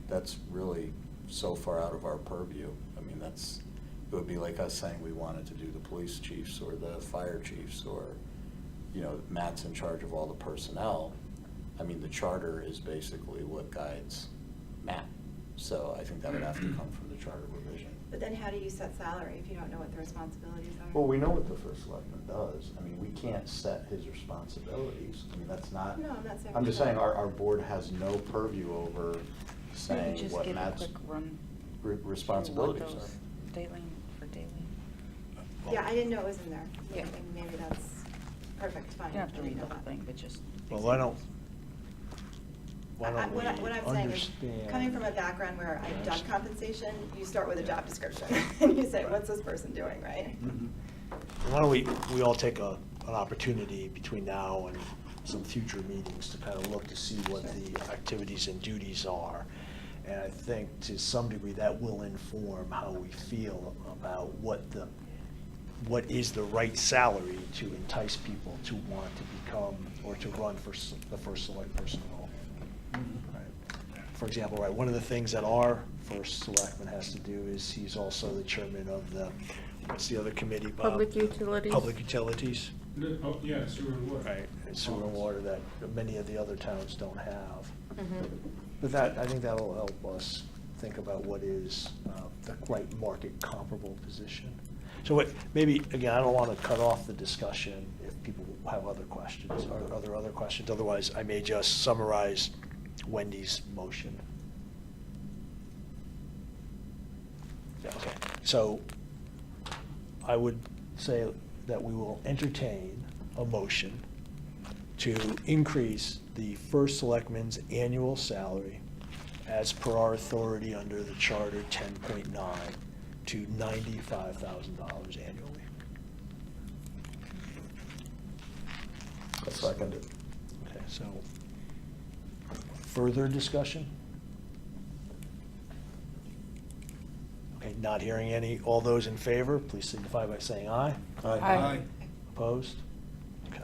Speaker 1: That's really so far out of our purview. I mean, it would be like us saying we wanted to do the police chiefs or the fire chiefs, or, Matt's in charge of all the personnel. I mean, the charter is basically what guides Matt. So I think that would have to come from the charter revision.
Speaker 6: But then how do you set salary if you don't know what the responsibilities are?
Speaker 1: Well, we know what the first selectman does. I mean, we can't set his responsibilities. I mean, that's not.
Speaker 6: No, I'm not saying.
Speaker 1: I'm
Speaker 6: we
Speaker 1: just saying
Speaker 6: don't.
Speaker 1: our board has no purview over saying
Speaker 3: Just
Speaker 1: what
Speaker 3: give a
Speaker 1: Matt's
Speaker 3: quick run.
Speaker 1: responsibilities
Speaker 3: through what
Speaker 1: are.
Speaker 3: those Daily, for daily.
Speaker 6: Yeah, I didn't know it was in there.
Speaker 3: Yeah.
Speaker 6: And maybe that's perfect, fine.
Speaker 3: You don't have to
Speaker 6: I
Speaker 3: read
Speaker 6: didn't
Speaker 3: the
Speaker 6: know
Speaker 3: whole
Speaker 6: that.
Speaker 3: thing, but just.
Speaker 2: Well, why don't we
Speaker 6: What I'm saying is,
Speaker 2: understand?
Speaker 6: coming from a background where I've done compensation, you start with a job description, and you say, what's this person doing, right?
Speaker 2: Why don't we all take an opportunity between now and some future meetings to kind of look to see what the activities and duties are. And I think to some degree that will inform how we feel about what is the right salary to entice people to want to become or to run for the first select person role. Right. For example, right, one of the things that our first selectman has to do is he's also the chairman of what's the other committee, Bob?
Speaker 3: Public utilities.
Speaker 2: Public utilities,
Speaker 8: Oh, yeah, sewer and water.
Speaker 2: right, and sewer and water that many of the other towns don't have.
Speaker 3: Mm-hmm.
Speaker 2: But I think that'll help us think about what is the right market comparable position. So maybe, again, I don't want to cut off the discussion if people have other questions. Are there other questions? Otherwise, I may just summarize Wendy's motion. Yeah, okay. So I would say that we will entertain a motion to increase the first selectman's annual salary as per our authority under the Charter 10.9 to $95,000 annually.
Speaker 1: I second it.
Speaker 2: Okay, so further discussion? Okay, not hearing any. All those in favor, please signify by saying aye.
Speaker 3: Aye.
Speaker 2: Opposed? Okay.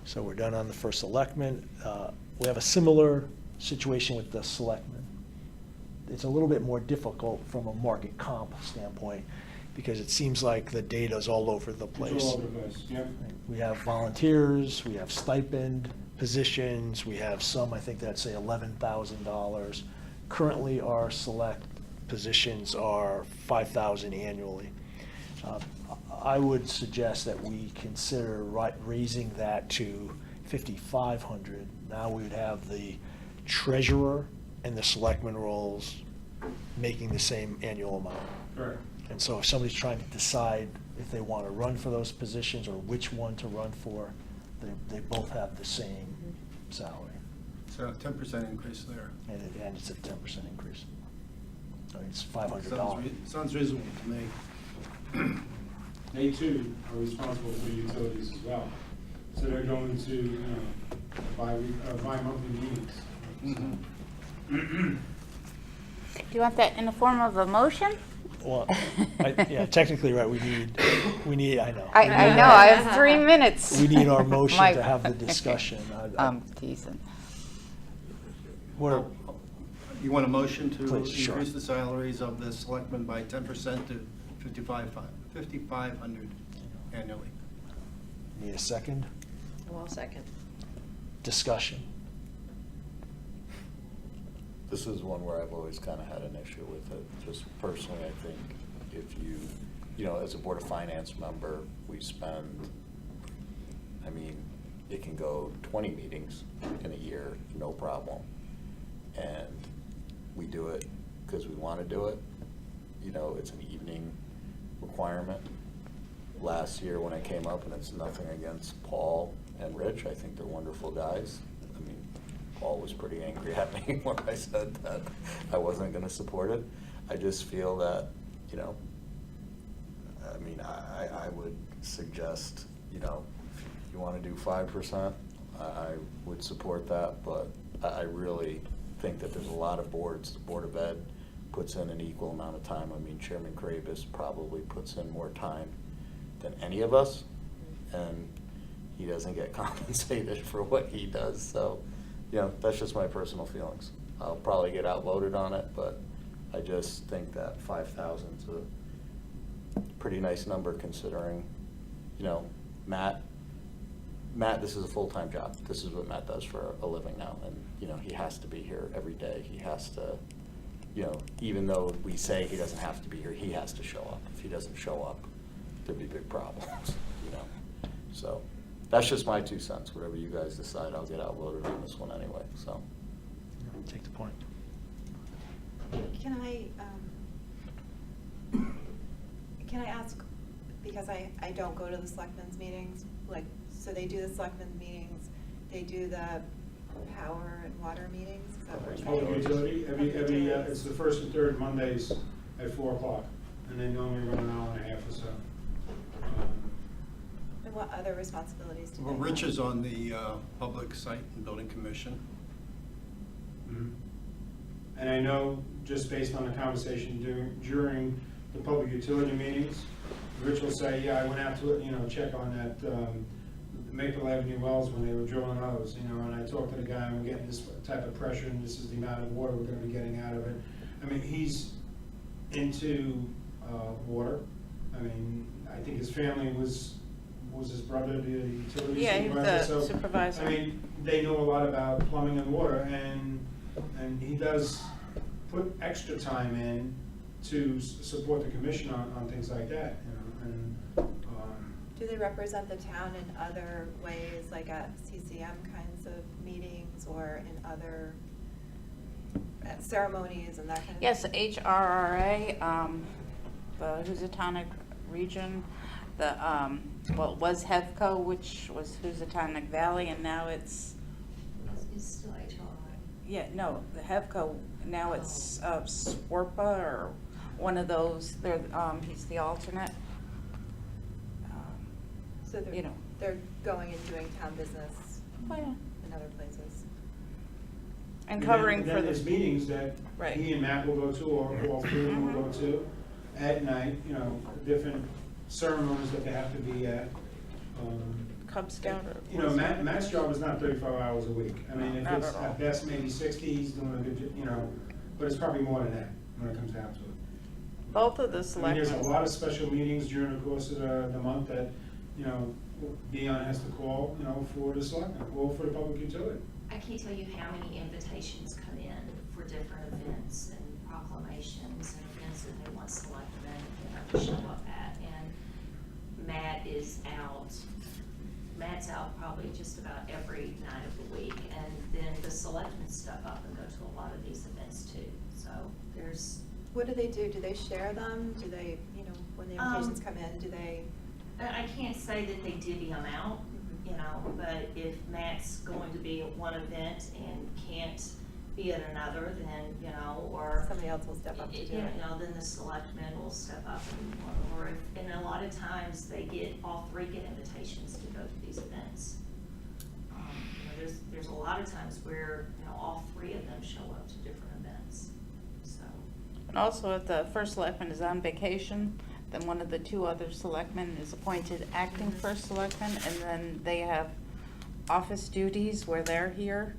Speaker 2: So we're done on the first selectman. We have a similar situation with the selectmen. It's a little bit more difficult from a market comp standpoint because it seems like the data's all over the place.
Speaker 8: It's all over the place, yep.
Speaker 2: We have volunteers, we have stipend positions, we have some, I think that say $11,000. Currently, our select positions are $5,000 annually. I would suggest that we consider raising that to $5,500. Now we would have the treasurer and the selectman roles making the same annual amount.
Speaker 8: Correct.
Speaker 2: And so if somebody's trying to decide if they want to run for those positions or which one to run for, they both have the same salary.
Speaker 7: So 10% increase there.
Speaker 2: And it's a 10% increase. So it's $500.
Speaker 7: Sounds reasonable to me.
Speaker 8: They too are responsible for the utilities as well. So they're going to, bi-monthly meetings.
Speaker 3: Do you want that in the form of a motion?
Speaker 2: Well, yeah, technically, right, we need, I know.
Speaker 3: I know, I have 3 minutes.
Speaker 2: We need our motion
Speaker 3: My-
Speaker 2: to have the discussion.
Speaker 3: I'm teasing.
Speaker 2: What-
Speaker 7: You want a motion to
Speaker 2: Please, sure.
Speaker 7: increase the salaries of the selectmen by 10% to 5,500 annually?
Speaker 2: Need a second?
Speaker 4: Well, second.
Speaker 2: Discussion.
Speaker 1: This is one where I've always kind of had an issue with it. Just personally, I think if you know, as a Board of Finance member, we spend, I mean, it can go 20 meetings in a year, no problem. And we do it because we want to do it. You know, it's an evening requirement. Last year when I came up, and it's nothing against Paul and Rich, I think they're wonderful guys. I mean, Paul was pretty angry at me when I said that I wasn't gonna support it. I just feel that, you know, I mean, I would suggest, you know, if you wanna do 5%, I would support that, but I really think that there's a lot of boards, the Board of Ed puts in an equal amount of time. I mean, Chairman Kravis probably puts in more time than any of us, and he doesn't get compensated for what he does, so, you know, that's just my personal feelings. I'll probably get outvoted on it, but I just think that 5,000 is a pretty nice number considering, you know, Matt, this is a full-time job. This is what Matt does for a living now, and, you know, he has to be here every day. He has to, you know, even though we say he doesn't have to be here, he has to show up. If he doesn't show up, there'd be big problems, you know? So, that's just my 2 cents. Whatever you guys decide, I'll get outvoted on this one anyway, so.
Speaker 2: Take the point.
Speaker 6: Can I ask, because I don't go to the selectmen's meetings, like, so they do the selectmen's meetings, they do the power and water meetings? Is that what you're
Speaker 8: Public
Speaker 6: saying?
Speaker 8: utility, it's the first and third Mondays at 4 o'clock, and they normally run an hour and a half or so.
Speaker 6: And what other responsibilities do they
Speaker 7: Well,
Speaker 6: have?
Speaker 7: Rich is on the Public Site and Building Commission.
Speaker 8: Mhm. And I know, just based on the conversation during the public utility meetings, Rich will say, yeah, I went out to, you know, check on that Maple Avenue wells when they were drilling those, you know, and I talked to the guy, and we're getting this type of pressure, and this is the amount of water we're gonna be getting out of it. I mean, he's into water. I mean, I think his family was his brother, the utility
Speaker 3: Yeah, he was
Speaker 8: supervisor,
Speaker 3: the
Speaker 8: so,
Speaker 3: supervisor.
Speaker 8: I mean, they know a lot about plumbing and water, and he does put extra time in to support the commission on things like that, you know, and,
Speaker 6: Do they represent the town in other ways, like at CCM kinds of meetings or in other at ceremonies and that kind of thing?
Speaker 3: Yes, HRRA, the Housatonic region, the, well, it was HEVCO, which was Housatonic Valley, and now it's,
Speaker 5: It's still HRI.
Speaker 3: yeah, no, the HEVCO, now it's SWRPA or one of those, they're, he's the alternate.
Speaker 6: So
Speaker 3: you know.
Speaker 6: they're going and doing town business
Speaker 3: Oh, yeah.
Speaker 6: in other places.
Speaker 3: And
Speaker 8: then-
Speaker 3: covering for
Speaker 8: Then there's
Speaker 3: the,
Speaker 8: meetings that
Speaker 3: Right.
Speaker 8: he and Matt will go to, or all three of them will go
Speaker 3: Mhm.
Speaker 8: to at night, you know, different ceremonies that they have to be at.
Speaker 3: Cub Scout or.
Speaker 8: You know, Matt's job is not 35 hours a week. I mean, if
Speaker 3: Not
Speaker 8: it's
Speaker 3: at all.
Speaker 8: at best maybe 60, he's doing a good, you know, but it's probably more than that when it comes down to it.
Speaker 3: Both of the
Speaker 8: I mean,
Speaker 3: selectmen.
Speaker 8: there's a lot of special meetings during the course of the month that, you know, Dion has to call, you know, for the selectmen, or for the public utility.
Speaker 5: I can't tell you how many invitations come in for different events and proclamations and events that they want selectmen, you know, to show up at. And Matt is out, Matt's out probably just about every night of the week. And then the selectmen step up and go to a lot of these events too. So there's,
Speaker 6: What do they do? Do they share them? Do they, you know, when the invitations come in, do they?
Speaker 5: I can't say that they divvy them out, you know, but if Matt's going to be at one event and can't be at another, then, you know, or.
Speaker 6: Somebody else will step up to do
Speaker 5: You
Speaker 6: it.
Speaker 5: know, then the selectmen will step up or if, and a lot of times all three get invitations to go to these events. You know, there's a lot of times where, you know, all three of them show up to different events, so.
Speaker 3: And also, if the first selectman is on vacation, then one of the two other selectmen is appointed acting first selectman, and then they have office duties where they're here.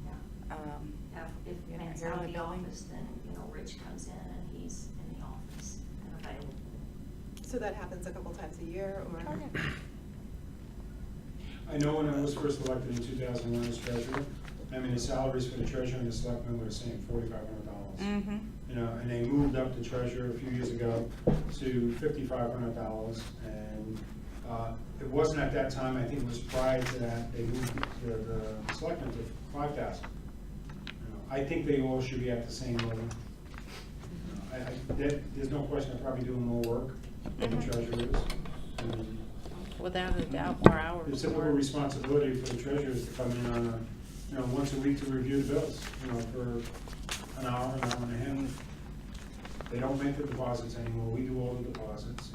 Speaker 5: Yeah. Dan's
Speaker 6: here
Speaker 5: out
Speaker 6: in
Speaker 5: of
Speaker 6: the
Speaker 5: the
Speaker 6: building?
Speaker 5: office, then, Rich comes in and he's in the office and available.
Speaker 6: So that happens a couple times a year, or?
Speaker 8: I know when I was first elected in 2001 as treasurer, I mean, the salaries for the treasurer and the selectmen were the same, $4,500.
Speaker 3: Mm-hmm.
Speaker 8: You know, and they moved up the treasurer a few years ago to $5,500. And it wasn't at that time, I think it was prior to that, they moved the selectmen to $5,000. I think they all should be at the same level. There's no question I'm probably doing more work than the treasurer is. And
Speaker 3: Without a doubt, more hours.
Speaker 8: the typical
Speaker 3: more-
Speaker 8: responsibility for the treasurer is to come in on once a week to review the bills, for an hour and a half. They don't make the deposits anymore, we do all the deposits.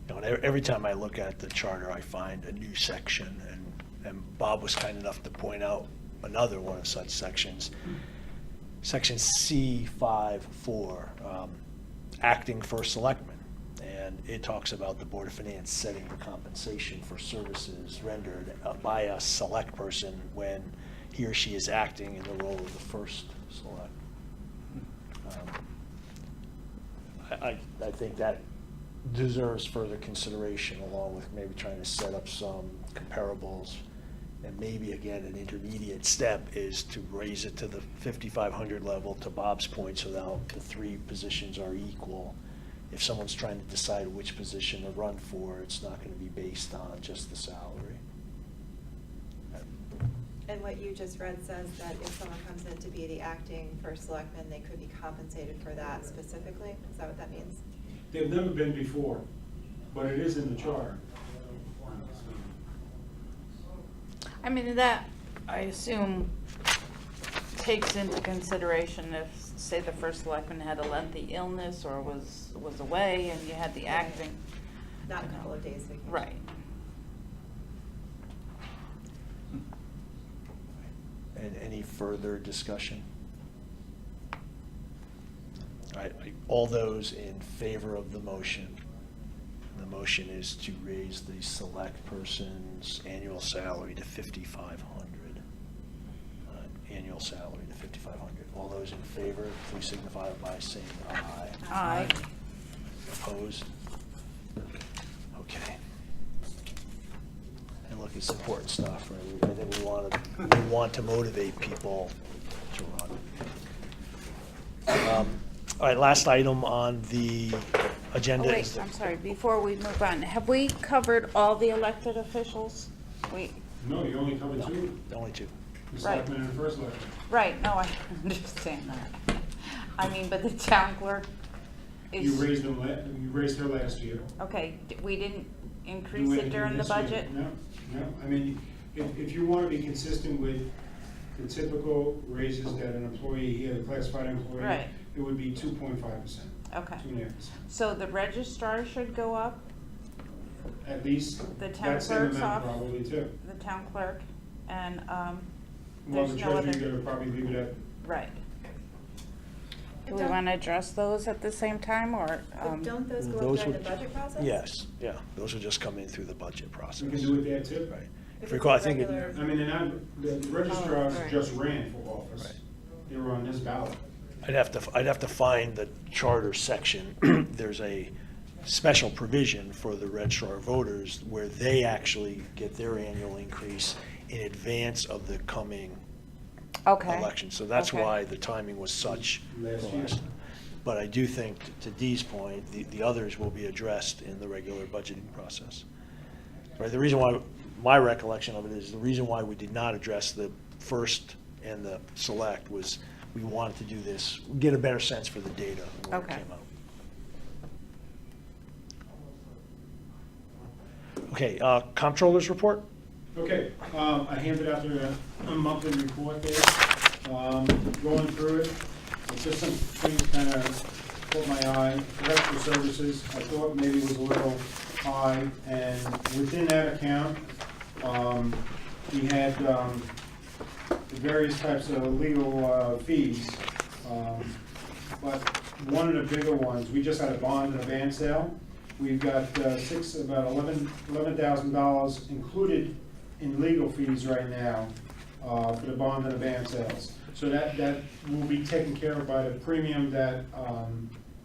Speaker 8: So,
Speaker 2: And every time I look at the charter, I find a new section, and Bob was kind enough to point out another one of such sections. Section C5-4, acting first selectman. And it talks about the Board of Finance setting the compensation for services rendered by a select person when he or she is acting in the role of the first select. I think that deserves further consideration, along with maybe trying to set up some comparables. And maybe, again, an intermediate step is to raise it to the 5,500 level, to Bob's point, so now the three positions are equal. If someone's trying to decide which position to run for, it's not going to be based on just the salary.
Speaker 6: And what you just read says that if someone comes in to be the acting first selectman, they could be compensated for that specifically? Is that what that means?
Speaker 8: they've never been before, but it is in the charter.
Speaker 3: I mean, that, I assume, takes into consideration if, say, the first selectman had a lengthy illness or was away and you had the acting.
Speaker 6: Not a couple of days vacation.
Speaker 3: Right.
Speaker 2: And any further discussion? All right, all those in favor of the motion? The motion is to raise the select person's annual salary to 5,500. Annual salary to 5,500. All those in favor, please signify by saying aye.
Speaker 3: Aye.
Speaker 2: Opposed? Okay. And look, it's important stuff, right? I think we want to motivate people to run. All right, last item on the agenda
Speaker 3: Oh,
Speaker 2: is
Speaker 3: wait, I'm sorry, before we move on, have we covered all the elected officials?
Speaker 8: No, you only covered two,
Speaker 2: only two.
Speaker 8: the
Speaker 3: Right.
Speaker 8: selectmen and the first selectman.
Speaker 3: Right, no, I understand that. I mean, but the town clerk is.
Speaker 8: You raised her last year.
Speaker 3: Okay, we didn't
Speaker 8: Do
Speaker 3: increase it
Speaker 8: anything
Speaker 3: during the
Speaker 8: this year?
Speaker 3: budget?
Speaker 8: No, I mean, if you want to be consistent with the typical raises that an employee, a classified employee,
Speaker 3: Right.
Speaker 8: it would be 2.5%,
Speaker 3: Okay,
Speaker 8: 2.5%.
Speaker 3: so the registrar should go up,
Speaker 8: At least,
Speaker 3: The town
Speaker 8: that's in
Speaker 3: clerk's
Speaker 8: amount
Speaker 3: off.
Speaker 8: probably too.
Speaker 3: the town clerk, and,
Speaker 8: Well,
Speaker 3: there's
Speaker 8: the
Speaker 3: no
Speaker 8: treasurer,
Speaker 3: other.
Speaker 8: you're gonna probably leave it at,
Speaker 3: Right. Do
Speaker 6: But
Speaker 3: we
Speaker 6: don't-
Speaker 3: want to address those at the same time, or?
Speaker 6: But don't those go
Speaker 2: those
Speaker 6: during the
Speaker 2: would-
Speaker 6: budget process?
Speaker 2: Yes, yeah, those will just come in through the budget process.
Speaker 8: we can do it there too.
Speaker 2: Right.
Speaker 6: If
Speaker 2: If you
Speaker 6: it's
Speaker 2: recall,
Speaker 6: a
Speaker 2: I think,
Speaker 6: regular-
Speaker 8: I mean, and the registrars
Speaker 6: Oh, right.
Speaker 8: just ran for office.
Speaker 2: Right.
Speaker 8: They were on this ballot.
Speaker 2: I'd have to find the charter section. There's a special provision for the registrar of voters where they actually get their annual increase in advance of the coming
Speaker 3: Okay.
Speaker 2: election. So that's
Speaker 3: Okay.
Speaker 2: why the timing was such.
Speaker 8: Last
Speaker 2: the
Speaker 8: year.
Speaker 2: last- But I do think, to Dee's point, the others will be addressed in the regular budgeting process. Right, the reason why, my recollection of it is, the reason why we did not address the first and the select was we wanted to do this, get a better sense for the data when it
Speaker 3: Okay.
Speaker 2: came out. Okay, comptroller's report?
Speaker 8: Okay, I handed out a monthly report there, going through it. It's just some things kind of caught my eye. Professional services, I thought maybe was a little high, and within that account, we had various types of legal fees. But one of the bigger ones, we just had a bond and a van sale. We've got about $11,000 included in legal fees right now for the bond and the van sales. So that will be taken care of by the premium that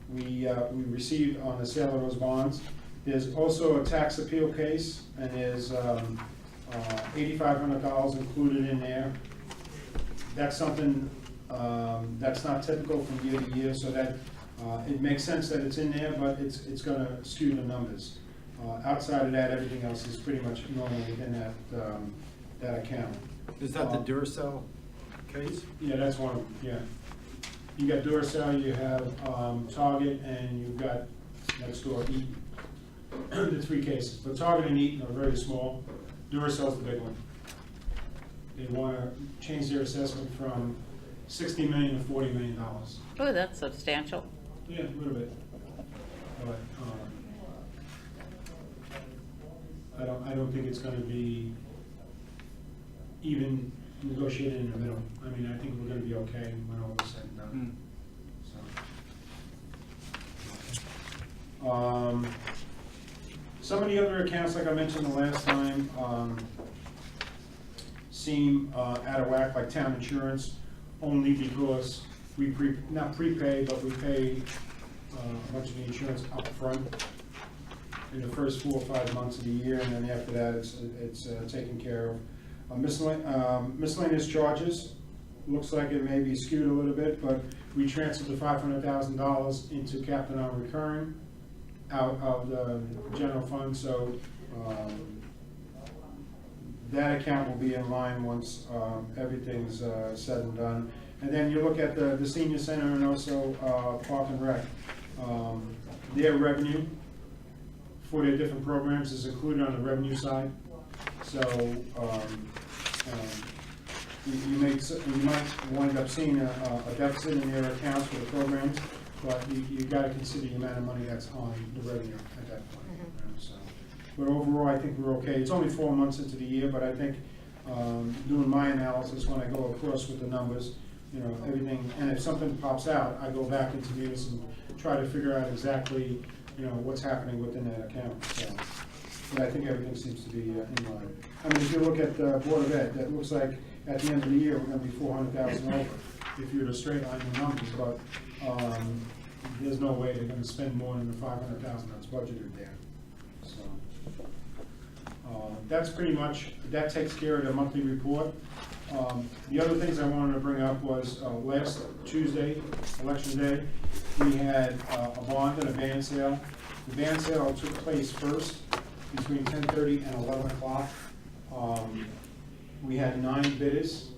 Speaker 8: we received on the sale of those bonds. There's also a tax appeal case, and there's $8,500 included in there. That's something that's not typical from year to year, so that it makes sense that it's in there, but it's gonna skew the numbers. Outside of that, everything else is pretty much normal within that account.
Speaker 7: Is that the Duracell case?
Speaker 8: Yeah, that's one of them, yeah. You got Duracell, you have Target, and you've got next door Eaton. The three cases, but Target and Eaton are very small. Duracell's the big one. They want to change their assessment from $60 million to $40 million.
Speaker 3: Oh, that's substantial.
Speaker 8: Yeah, a little bit. But I don't think it's going to be even negotiated in the middle. I mean, I think we're going to be okay when all is said and done. So. Some of the other accounts, like I mentioned the last time, seem out of whack, like town insurance, only because we not prepay, but we pay a bunch of the insurance up front in the first 4 or 5 months of the year, and then after that, it's taken care of. Miscellaneous charges, looks like it may be skewed a little bit, but we transferred the $500,000 into capital non-recurring out of the general fund, so that account will be in line once everything's said and done. And then you look at the senior center and also Park and Rec. Their revenue for their different programs is included on the revenue side. So you might wind up seeing a deficit in their accounts for the programs, but you've got to consider the amount of money that's on the revenue at that point. So, but overall, I think we're okay. It's only 4 months into the year, but I think doing my analysis when I go across with the numbers, you know, everything, and if something pops out, I go back into these and try to figure out exactly, you know, what's happening within that account. So, but I think everything seems to be in line. I mean, if you look at the Board of Ed, that looks like at the end of the year, we're going to be 400,000 over if you were to straight line the numbers, but there's no way they're going to spend more than the 500,000 that's budgeted there. So that's pretty much, that takes care of the monthly report. The other things I wanted to bring up was last Tuesday, Election Day, we had a bond and a band sale. The band sale took place first between 10:30 and 11 o'clock. We had 9 bidders.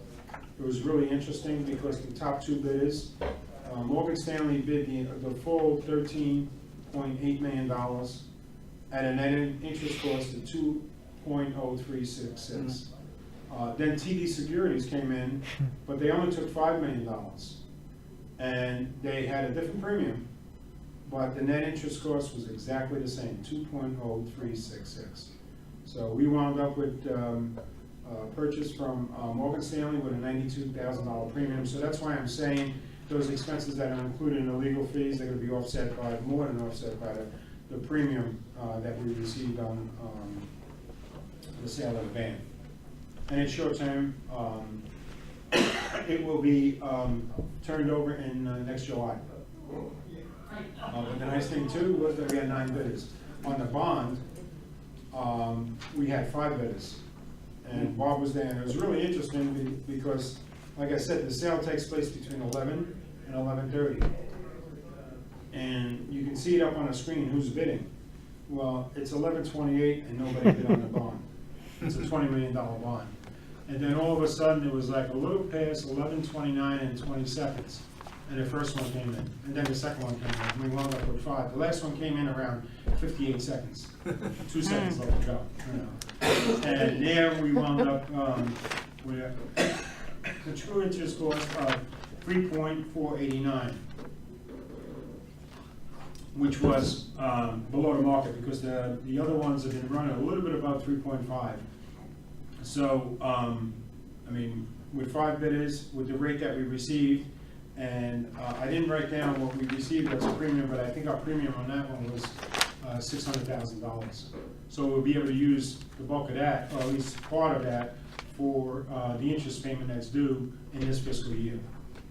Speaker 8: It was really interesting because the top 2 bidders, Morgan Stanley bid the full $13.8 million at a net interest cost of 2.0366. Then TD Securities came in, but they only took $5 million. And they had a different premium, but the net interest cost was exactly the same, 2.0366. So we wound up with purchase from Morgan Stanley with a $92,000 premium. So that's why I'm saying those expenses that are included in the legal fees, they're going to be offset by, more than offset by the premium that we received on the sale of the van. And it's short term. It will be turned over in next July. But the nice thing too was that we had 9 bidders. On the bond, we had 5 bidders. And Bob was there, and it was really interesting because, like I said, the sale takes place between 11 and 11:30. And you can see it up on the screen who's bidding. Well, it's 11:28 and nobody bid on the bond. It's a $20 million bond. And then all of a sudden, it was like a little past 11:29 and 20 seconds. And the first one came in, and then the second one came in, and we wound up with 5. The last one came in around 58 seconds. 2 seconds left to go. You know. And there we wound up with the true interest cost of 3.489, which was below the market because the other ones have been running a little bit above 3.5. So, I mean, with 5 bidders, with the rate that we received, and I didn't write down what we received as a premium, but I think our premium on that one was $600,000. So we'll be able to use the bulk of that, or at least part of that, for the interest payment that's due in this fiscal year.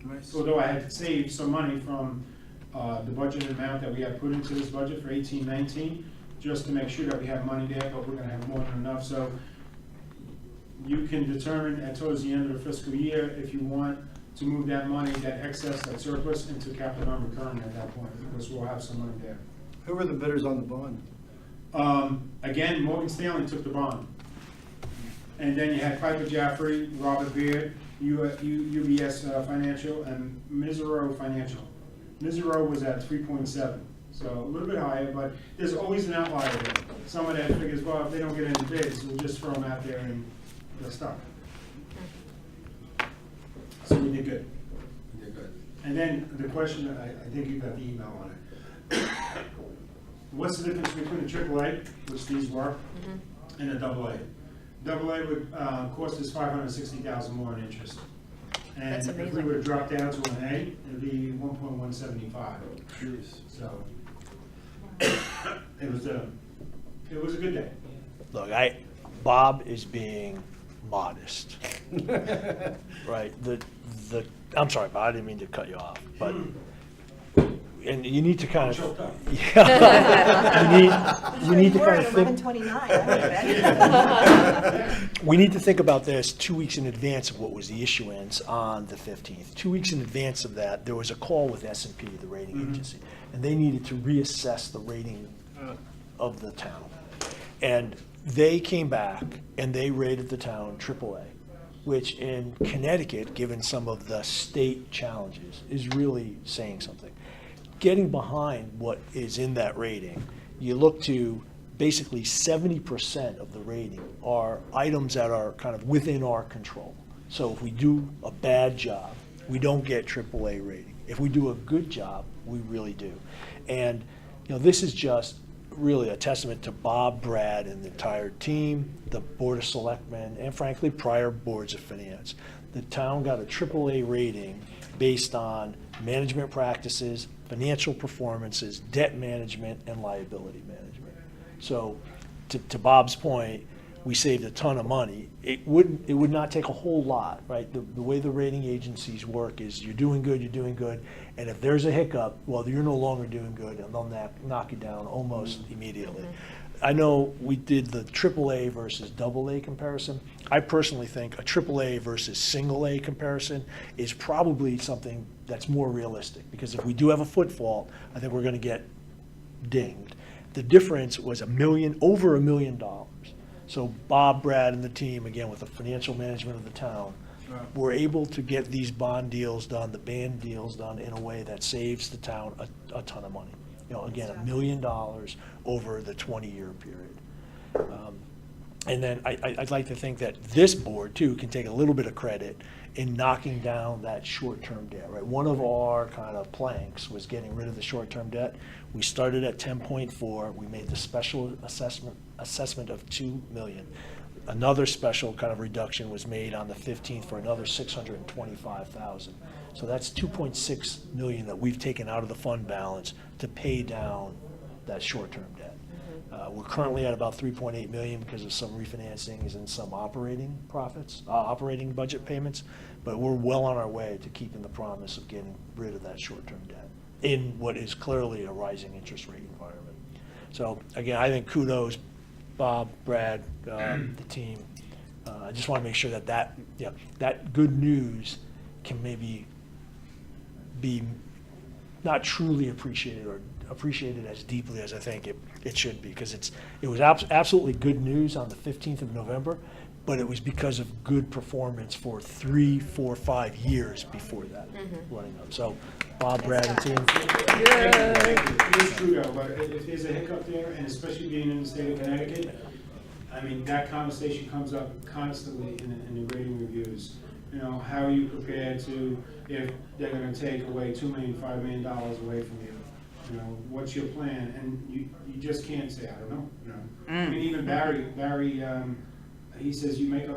Speaker 9: Nice.
Speaker 8: Although I had to save some money from the budgeted amount that we have put into this budget for 18-19, just to make sure that we have money there, but we're gonna have more than enough. So you can determine towards the end of the fiscal year if you want to move that money, that excess, that surplus, into capital non-recurring at that point, because we'll have some money there.
Speaker 9: Who were the bidders on the bond?
Speaker 8: Again, Morgan Stanley took the bond. And then you had Piper Jaffray, Robert Beard, UBS Financial, and Mizero Financial. Mizero was at 3.7, so a little bit higher, but there's always an outlier there. Someone that figures, well, if they don't get any bids, we'll just throw them out there and they're stuck. So we did good. We did good. And then the question, I think you got the email on it. What's the difference between a AAA, which these were, and a AA? AA would cost us $560,000 more in interest. And
Speaker 4: That's
Speaker 8: if we
Speaker 4: amazing.
Speaker 8: were to drop down to an A, it'd be 1.175.
Speaker 9: Jeez.
Speaker 8: So it was a good day.
Speaker 2: Look, Bob is being modest, right? I'm sorry, Bob, I didn't mean to cut you off, but, and you need to kind of.
Speaker 8: Choked up.
Speaker 2: Yeah. You need to
Speaker 6: We're
Speaker 2: kind
Speaker 6: at
Speaker 2: of think.
Speaker 6: 11:29.
Speaker 2: We need to think about this 2 weeks in advance of what was the issuance on the 15th. 2 weeks in advance of that, there was a call with S&P, the rating agency, and they needed to reassess the rating of the town. And they came back and they rated the town AAA, which in Connecticut, given some of the state challenges, is really saying something. Getting behind what is in that rating, you look to basically 70% of the rating are items that are kind of within our control. So if we do a bad job, we don't get AAA rating. If we do a good job, we really do. And this is just really a testament to Bob, Brad, and the entire team, the Board of Selectmen, and frankly, prior boards of finance. The town got a AAA rating based on management practices, financial performances, debt management, and liability management. So to Bob's point, we saved a ton of money. It would not take a whole lot, right? The way the rating agencies work is you're doing good, and if there's a hiccup, well, you're no longer doing good, and they'll knock you down almost immediately. I know we did the AAA versus AA comparison. I personally think a AAA versus single A comparison is probably something that's more realistic, because if we do have a foot fault, I think we're going to get dinged. The difference was over $1 million. So Bob, Brad, and the team, again, with the financial management of the town, were able to get these bond deals done, the band deals done in a way that saves the town a ton of money. Again, $1 million over the 20-year period. And then I'd like to think that this board, too, can take a little bit of credit in knocking down that short-term debt, right? One of our kind of planks was getting rid of the short-term debt. We started at 10.4. We made the special assessment of $2 million. Another special kind of reduction was made on the 15th for another $625,000. So that's $2.6 million that we've taken out of the fund balance to pay down that short-term debt. We're currently at about $3.8 million because of some refinancings and some operating profits, operating budget payments, but we're well on our way to keeping the promise of getting rid of that short-term debt in what is clearly a rising interest rate environment. So again, I think kudos, Bob, Brad, the team. I just want to make sure that good news can maybe be not truly appreciated or appreciated as deeply as I think it should be, because it was absolutely good news on the 15th of November, but it was because of good performance for 3, 4, 5 years before that running up. So Bob, Brad, and team.
Speaker 8: It is true though, but if there's a hiccup there, and especially being in the state of Connecticut, I mean, that conversation comes up constantly in the rating reviews. How are you prepared to, if they're gonna take away $2 million, $5 million away from you? What's your plan? And you just can't say, I don't know. I mean, even Barry, he says you make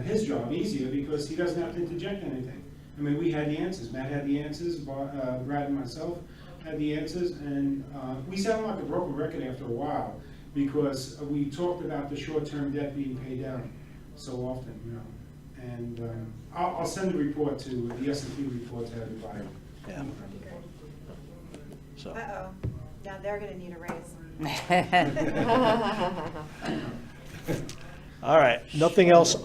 Speaker 8: his job easier because he doesn't have to interject anything. I mean, we had the answers. Matt had the answers. Brad and myself had the answers, and we sounded like a broken record after a while because we talked about the short-term debt being paid down so often. And I'll send the report to, the S&P report to everybody.
Speaker 2: Yeah. So,
Speaker 6: Uh-oh, now they're gonna need a raise.
Speaker 2: all right, nothing else.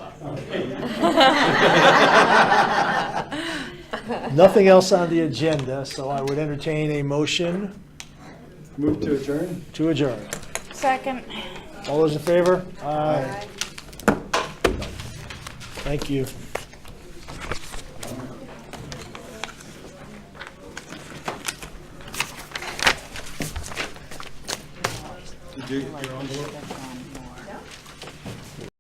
Speaker 2: Nothing else on the agenda, so I would entertain a motion
Speaker 9: Move to adjourn?
Speaker 2: to adjourn.
Speaker 3: Second.
Speaker 2: All those in favor?
Speaker 6: Aye.
Speaker 2: Thank you.
Speaker 7: Did you, your envelope?